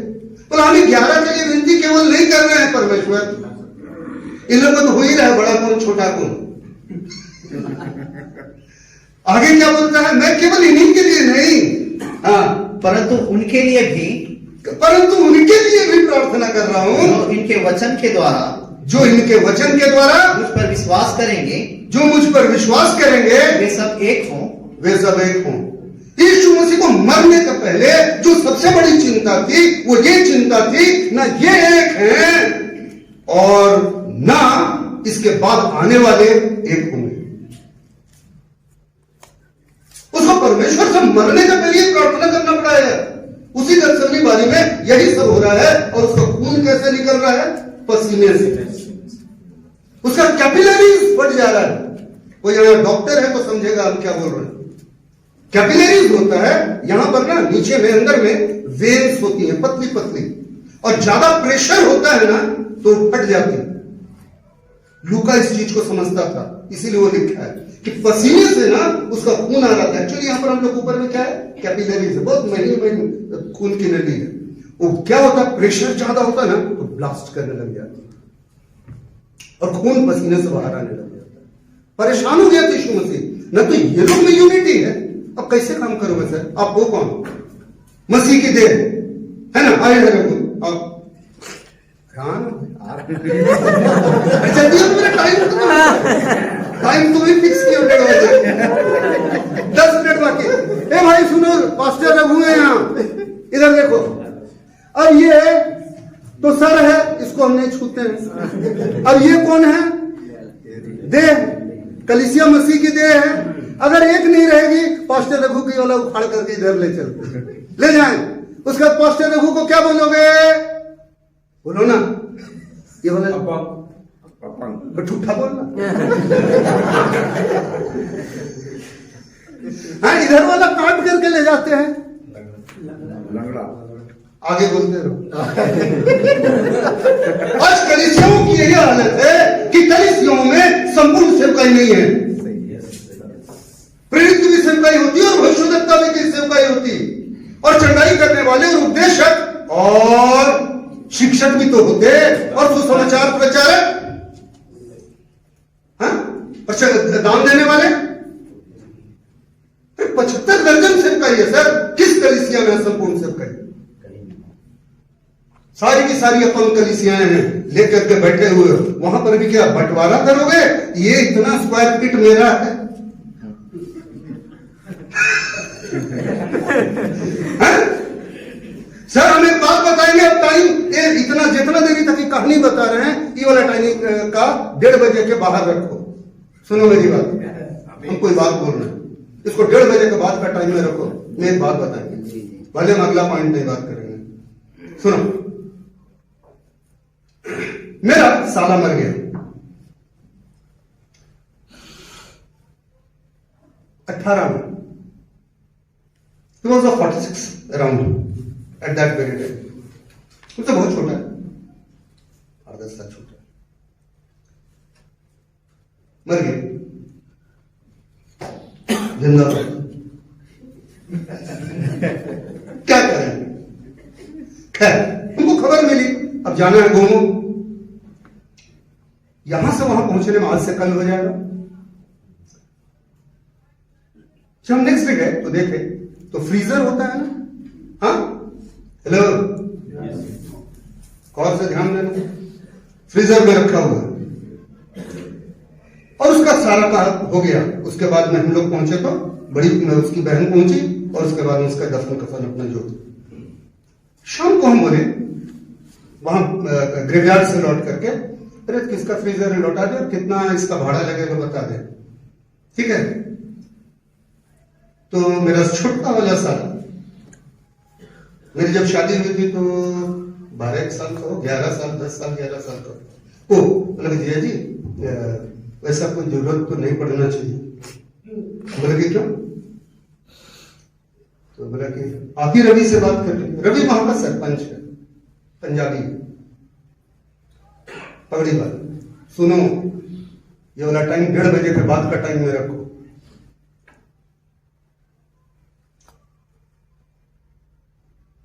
तो हम 11 के लिए विनती केवल नहीं कर रहे हैं परमेश्वर। इन लोगों को तो हो ही रहा है बड़ा कौन छोटा कौन। आगे क्या बोलता है? मैं केवल इन्हीं के लिए नहीं, हाँ, परंतु उनके लिए भी, परंतु उनके लिए भी प्रार्थना कर रहा हूं जो इनके वचन के द्वारा, जो इनके वचन के द्वारा मुझ पर विश्वास करेंगे, जो मुझ पर विश्वास करेंगे, वे सब एक हों। वे सब एक हों। यीशु मसीह को मरने से पहले जो सबसे बड़ी चिंता थी वो ये चिंता थी, ना ये एक हैं और ना इसके बाद आने वाले एक होंगे। उसको परमेश्वर से मरने से पहले प्रार्थना करना पड़ा है। उसी गत्सेमनी बारी में यही सब हो रहा है, और उसका खून कैसे निकल रहा है? पसीने से। उसका कैपिलरीज फट जा रहा है। कोई यहां डॉक्टर है तो समझेगा हम क्या बोल रहे हैं। कैपिलरीज होता है यहां पर ना, नीचे में अंदर में वेन्स होती है पतली पतली, और ज्यादा प्रेशर होता है ना तो फट जाती है। लूका इस चीज को समझता था, इसीलिए वो लिखा है कि पसीने से ना उसका खून आ रहा था। एक्चुअली यहां पर हम लोग ऊपर में क्या है? कैपिलरीज है, बहुत महीन खून की नली है। वो क्या होता है? प्रेशर ज्यादा होता है ना तो ब्लास्ट करने लग जाती है और खून पसीने से बाहर आने लग जाता है। परेशान हो गया था यीशु मसीह। न तो ये लोग में यूनिटी है, अब कैसे काम करोगे सर? आप वो कौन? मसीह की देह है ना? आए आप जल्दी मेरा टाइम तो भी फिक्स किया 10 मिनट बाकी। ए भाई सुनो, पास्टर रघु है यहाँ, इधर देखो। अब ये तो सर है, इसको हम नहीं छूते हैं। अब ये कौन है? देह, कलीसिया मसीह की देह है। अगर एक नहीं रहेगी, पास्टर रघु की वाला उखाड़ करके इधर ले चलते ले जाए। उसके बाद पास्टर रघु को क्या बोलोगे? बोलो ना, ये वाला ठूठा बोलना। हाँ, इधर वाला काट करके ले जाते हैं, आगे बोलते रहो। आज कलीसियाओं की यही हालत है कि कलीसियाओं में संपूर्ण सेवकाई नहीं है। प्रेरित की भी सेवकाई होती है और भविष्यद्वक्ता की सेवकाई होती, और चंडाई करने वाले और उपदेशक और शिक्षक भी तो होते, और सुसमाचार प्रचारक, हाँ, दान देने वाले। 75 दर्जन सेवकाई है सर। किस कलीसिया में संपूर्ण सेवकाई? सारी की सारी अपन कलीसियाएं हैं लेकर के बैठे हुए। वहां पर भी क्या बंटवारा करोगे? ये इतना स्क्वायर फीट मेरा है, सर हम एक बात बताएंगे। अब टाइम इतना जितना देरी तक की कहानी बता रहे हैं, ये वाला टाइमिंग का 1:30 बजे के बाहर रखो। सुनो मेरी बात, हम कोई बात बोल रहे हैं, इसको 1:30 बजे के बाद का टाइम में रखो। मैं एक बात बताएंगे, भले हम अगला पॉइंट में बात करेंगे। सुनो, मेरा साला मर गया 18 में, 46 around at that very time. तो बहुत छोटा है, 8-10 साल छोटा, मर गया, जिंदा क्या करें? खैर हमको खबर मिली, अब जाना है गोमो। यहां से वहां पहुंचने में आज से कल हो जाएगा। जब हम नेक्स्ट डे गए तो देखे तो फ्रीजर होता है ना, हाँ, हेलो, गौर से ध्यान देना, फ्रीजर में रखा हुआ है, और उसका सारा काम हो गया। उसके बाद में हम लोग पहुंचे तो बड़ी उसकी बहन पहुंची, और उसके बाद उसका दफन कफन अपना जो शाम को हम बोले वहां ग्रेवयार्ड से लौट करके, अरे किसका फ्रीजर लौटा दे और कितना इसका भाड़ा लगेगा बता दे, ठीक है। तो मेरा छोटा वाला साला, मेरी जब शादी हुई थी तो 12 साल का हो, 11 साल 10 साल 11 साल का ओ, बोला जिया जी वैसा कोई जरूरत तो नहीं पड़ना चाहिए। बोला कि क्यों? तो बोला कि आप ही रवि से बात कर लीजिए। रवि वहां का सरपंच है, पंजाबी है। पगड़ी बात सुनो, ये वाला टाइम 1:30 बजे के बाद का टाइम में रखो।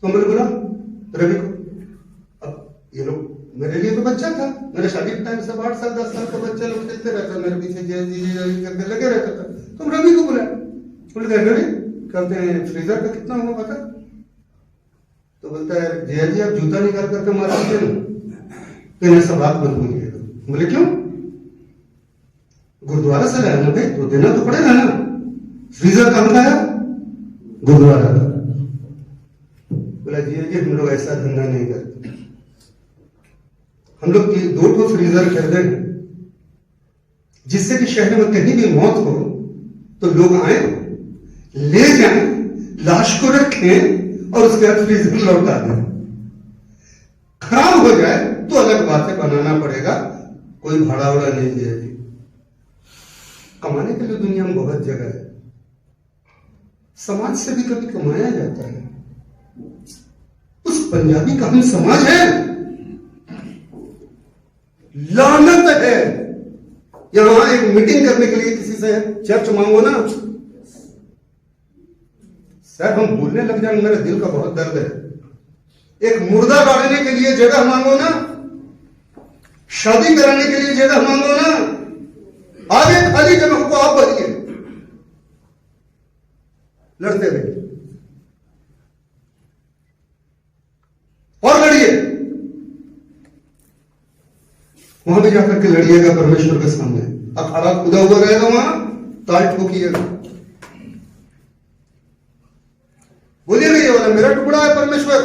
तो मैंने बोला रवि को, अब ये लोग मेरे लिए तो बच्चा था, मेरे शादी के टाइम सब 8 साल 10 साल का बच्चा लोग खेलते रहता, मेरे पीछे जी करके लगे रहता था। तुम रवि को बुलाया, बोले रवि कहते हैं फ्रीजर का कितना हुआ बता। तो बोलता है जया जी आप जूता निकाल करके मार दीजिए ना, तो ऐसा बात मत बोलिएगा। बोले क्यों? गुरुद्वारा से लाया ना भाई, तो देना तो पड़ेगा ना। फ्रीजर कहाँ लाया? गुरुद्वारा का। बोला जी हम लोग ऐसा धंधा नहीं करते, हम लोग 2 फ्रीजर खरीदे हैं जिससे कि शहर में कहीं भी मौत हो तो लोग आए, ले जाएं, लाश को रखें और उसके बाद फ्रीजर लौटा दें। खराब हो जाए तो अलग बात है, बनाना पड़ेगा, कोई भाड़ा उड़ा नहीं दिएगी। कमाने के लिए दुनिया में बहुत जगह है, समाज से भी कभी कमाया जाता है। उस पंजाबी का हम समाज है, लानत है। यहां एक मीटिंग करने के लिए किसी से चर्च मांगो ना, सर हम भूलने लग जाएंगे, मेरे दिल का बहुत दर्द है। एक मुर्दा गाड़ने के लिए जगह मांगो ना, शादी कराने के लिए जगह मांगो ना, आगे खाली जगह को आप भरिए, लड़ते रहिए और लड़िए। वहां भी जाकर के लड़िएगा परमेश्वर के सामने, अखाड़ा खुदा हुआ रहेगा, वहां ताल ठोकिएगा, बोलिएगा ये वाला मेरा टुकड़ा है परमेश्वर,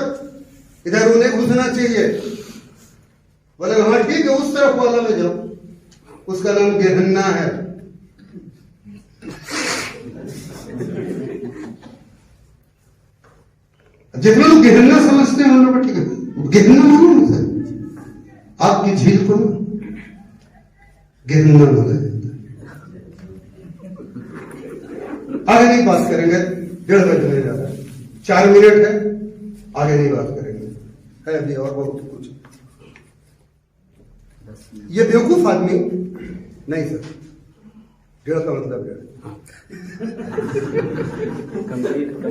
इधर उन्हें घुसना चाहिए। बोले हाँ ठीक है, उस तरफ वाला में जाओ, उसका नाम गेहन्ना है। जितने लोग गेहन्ना समझते हैं उन लोग ठीक है, गेहन्ना मानो ना सर, आपकी झील को गेहन्ना माना जाता है। आगे नहीं बात करेंगे, 1:30 बजने जा रहा है, 4 मिनट है, आगे नहीं बात करेंगे, है अभी और बहुत कुछ। ये बेवकूफ आदमी नहीं सर, 1:30 का मतलब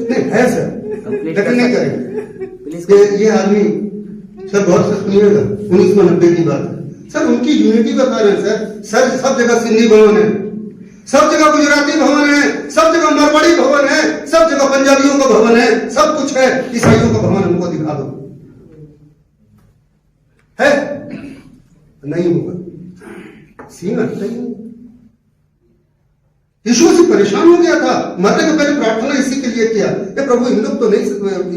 नहीं है सर, लेकिन नहीं करेंगे। ये आदमी सर बहुत से सुनिएगा, 1990 की बात है सर, उनकी यूनिटी बता रहे हैं सर सब जगह सिंधी भवन है, सब जगह गुजराती भवन है, सब जगह मारवाड़ी भवन है, सब जगह पंजाबियों का भवन है, सब कुछ है, ईसाइयों का भवन हमको दिखा दो, है नहीं होगा। सीन हटता ही नहीं। यीशु से परेशान हो गया था, मरने के पहले प्रार्थना इसी के लिए किया, प्रभु इन लोग तो नहीं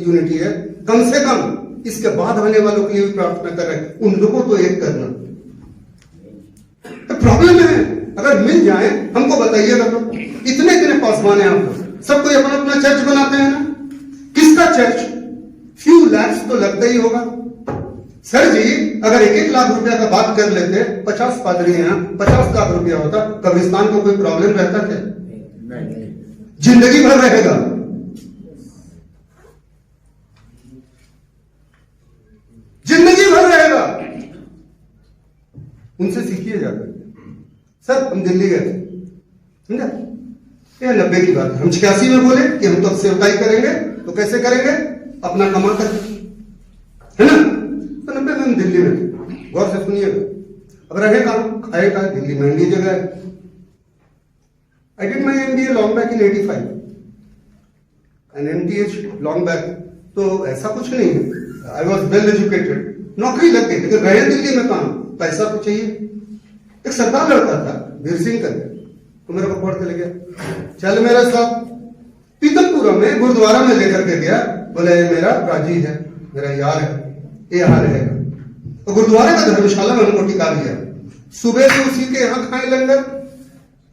यूनिटी है, कम से कम इसके बाद आने वालों के लिए भी प्रार्थना कर रहे हैं, उन लोगों को एक करना। तो प्रॉब्लम है, अगर मिल जाए हमको बताइएगा। तो इतने पासवान है आपको, सब कोई अपना अपना चर्च बनाते हैं ना, किसका चर्च? फ्यू लैक्स तो लगता ही होगा। सर जी अगर 1-1 लाख रुपया का बात कर लेते, 50 पादरी हैं, 50 लाख रुपया होता, कब्रिस्तान को कोई प्रॉब्लम रहता क्या? जिंदगी भर रहेगा। जिंदगी भर रहेगा। उनसे सीखिए जाकर। सर हम दिल्ली गए थे, समझा, ये 90 की बात है, हम 86 में बोले कि हम तो सेवकाई करेंगे, तो कैसे करेंगे? अपना कमा कर, है ना। तो 90 में हम दिल्ली में थे, गौर से सुनिएगा। अब रहेगा खाएगा, दिल्ली महंगी जगह है। I did my MBA long back in 85 and MTH long back, तो ऐसा कुछ नहीं है, I was well educated, नौकरी लग गई, लेकिन रहे दिल्ली में काम, पैसा तो चाहिए। एक सरदार लड़का था वीर सिंह करके, तो मेरे को पढ़ के ले गया, चल मेरे साथ पीतमपुरा में गुरुद्वारा में लेकर के गया, बोले मेरा राजी है, मेरा यार है, ये यहाँ रहेगा। तो गुरुद्वारे का धर्मशाला में हमको टिका दिया। सुबह से उसी के यहाँ खाए लंगर,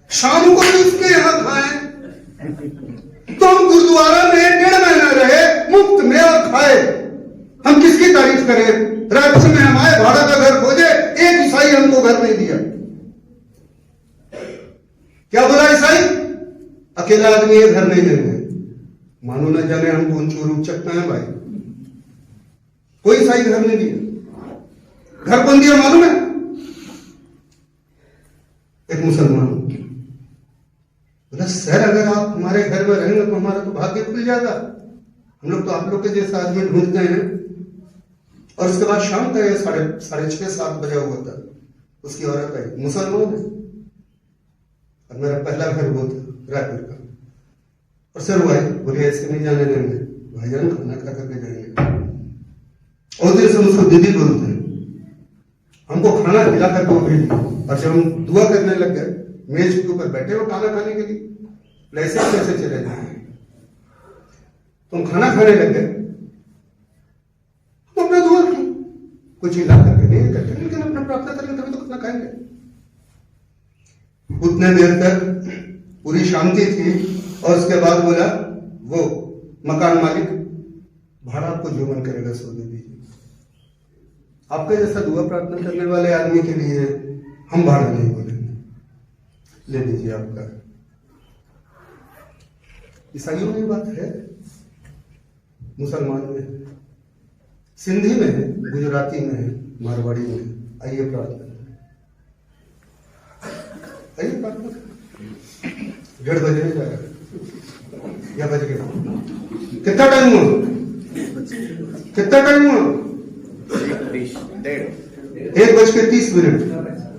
शाम को भी उसके यहाँ खाए। तो हम गुरुद्वारा में 1.5 महीना रहे मुफ्त में और खाए। हम किसकी तारीफ करें? रायपुर में हम आए, भाड़ा का घर खोजे, एक ईसाई हमको घर नहीं दिया। क्या बोला ईसाई? अकेला आदमी ये घर नहीं देंगे। मानो न जाने हम कौन चोर उचकता है भाई। कोई ईसाई घर नहीं दिया। घर कौन दिया मालूम है? एक मुसलमान। बोला सर अगर आप हमारे घर में रहेंगे तो हमारा तो भाग्य खुल जाएगा। हम लोग तो आप लोग के जैसा आदमी ढूंढते हैं। और उसके बाद शाम का 6:30-7 बजा हुआ था। उसकी औरत आई, मुसलमान है, और मेरा पहला घर वो था रायपुर का। और सर वो आई, बोले ऐसे नहीं जाने देंगे भाईजान, खाना खा करके जाएंगे। और दिन से मुझको दीदी बोलते हैं। हमको खाना खिला करके वो भेज। और जब हम दुआ करने लग गए, मेज के ऊपर बैठे हो खाना खाने के लिए, ऐसे कैसे चले जाए? तुम खाना खाने लग गए, हम अपना दुआ की कुछ हिला करके नहीं करते, लेकिन अपना प्रार्थना करेंगे तभी तो खाना खाएंगे। उतने देर तक पूरी शांति थी। और उसके बाद बोला वो मकान मालिक, भाड़ा आपको जो मन करेगा सो दे दीजिए। आपके जैसा दुआ प्रार्थना करने वाले आदमी के लिए हम भाड़ा नहीं बोलेंगे, ले लीजिए आपका। ईसाइयों में बात है, मुसलमान में है, सिंधी में है, गुजराती में है, मारवाड़ी में है। आइए प्रार्थना, आइए प्रार्थना। 1:30 बजने जा रहा है या बज गया? कितना टाइम हुआ? कितना टाइम हुआ? 1:30।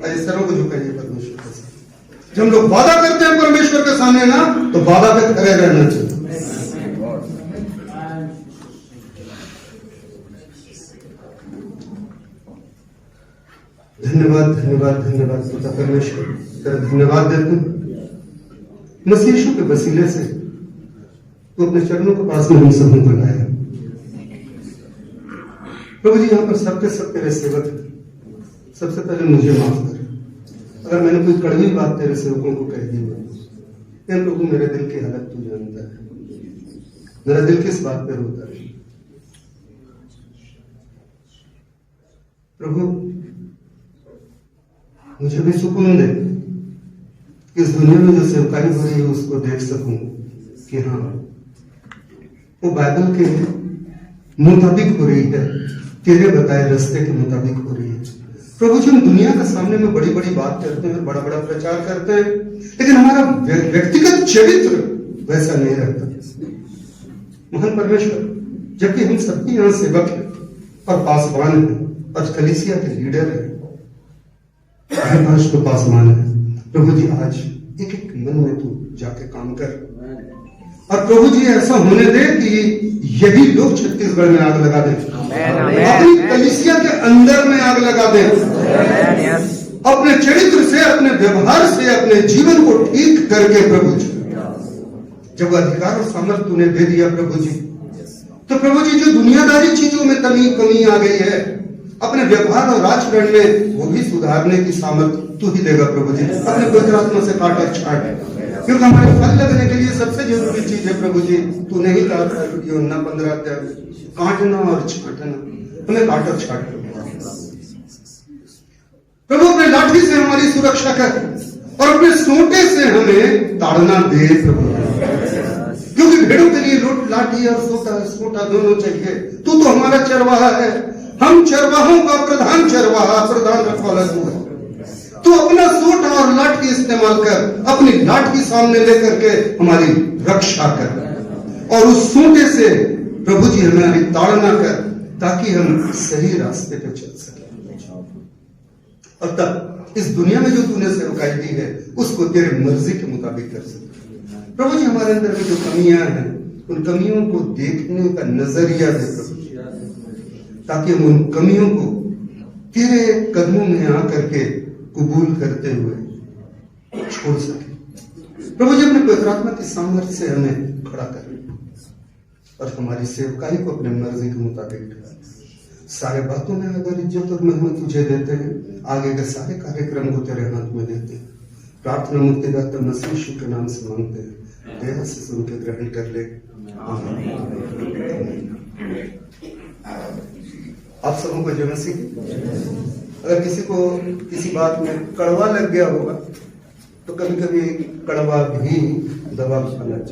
अरे सरों को झुकाइए परमेश्वर के सामने। जब हम लोग वादा करते हैं परमेश्वर के सामने ना, तो वादा पे खड़े रहना चाहिए। धन्यवाद धन्यवाद धन्यवाद पिता परमेश्वर, तेरा धन्यवाद देते हैं मसीह यीशु के वसीले से तो अपने चरणों के पास में हम सबको बनाया। प्रभु जी यहाँ पर सबके सब तेरे सेवक हैं। सबसे पहले मुझे माफ कर अगर मैंने कोई कड़वी बात तेरे सेवकों को कह दी है। प्रभु मेरे दिल की हालत तू जानता है, मेरा दिल किस बात पे रोता है। प्रभु मुझे भी सुकून दे, इस दुनिया में जो सेवकाई हो रही है उसको देख सकूं कि हाँ वो बाइबल के मुताबिक हो रही है, तेरे बताए रास्ते के मुताबिक हो रही है। प्रभु जी हम दुनिया के सामने में बड़ी बड़ी बात करते हैं, बड़ा बड़ा प्रचार करते हैं, लेकिन हमारा व्यक्तिगत चरित्र वैसा नहीं रहता। महान परमेश्वर, जबकि हम सबके यहाँ सेवक हैं और पासवान हैं और कलीसिया के लीडर हैं, तो पासवान है। प्रभु जी आज एक एक मन में तू जाके काम कर, और प्रभु जी ऐसा होने दे कि यही लोग छत्तीसगढ़ में आग लगा दें, अपनी कलीसिया के अंदर में आग लगा दें, अपने चरित्र से, अपने व्यवहार से, अपने जीवन को ठीक करके। प्रभु जी जब अधिकार और सामर्थ्य तूने दे दिया प्रभु जी, तो प्रभु जी जो दुनियादारी चीजों में कमी आ गई है, अपने व्यवहार और आचरण में वो भी सुधारने की सामर्थ्य तू ही देगा प्रभु जी। अपने पवित्र आत्मा से काट और छाट, क्योंकि हमारे फल लगने के लिए सबसे जरूरी चीज है प्रभु जी, तूने ही कहा था यूहन्ना 15 काटना और छाटना, हमें काट और छाट प्रभु। अपने लाठी से हमारी सुरक्षा कर और अपने सोटे से हमें ताड़ना दे प्रभु, क्योंकि भेड़ों के लिए लाठी और सोटा दोनों चाहिए। तू तो हमारा चरवाहा है, हम चरवाहों का प्रधान चरवाहा, प्रधान रखवाला तू है। तू अपना सोटा और लाठी इस्तेमाल कर, अपनी लाठी सामने लेकर के हमारी रक्षा कर, और उस सोटे से प्रभु जी हमारी ताड़ना कर, ताकि हम सही रास्ते पे चल सके। और तब इस दुनिया में जो तूने सेवकाई दी है उसको तेरे मर्जी के मुताबिक कर सके। प्रभु जी हमारे अंदर में जो कमियां हैं, उन कमियों को देखने का नजरिया दे प्रभु, ताकि हम उन कमियों को तेरे कदमों में आकर के कबूल करते हुए छोड़ सके। प्रभु जी अपने पवित्र आत्मा की सामर्थ्य से हमें खड़ा कर और हमारी सेवकाई को अपने मर्जी के मुताबिक ठहरा। सारे बातों में अगर इज्जत और महिमा तुझे देते हैं, आगे के सारे कार्यक्रम को तेरे हाथ में देते हैं। प्रार्थना मुक्तिदाता मसीह यीशु के नाम से मांगते हैं, दया से सुन के ग्रहण कर ले। आप सबों को जय मसीह। अगर किसी को किसी बात में कड़वा लग गया होगा तो कभी कभी कड़वा भी दवा खाना चाहिए।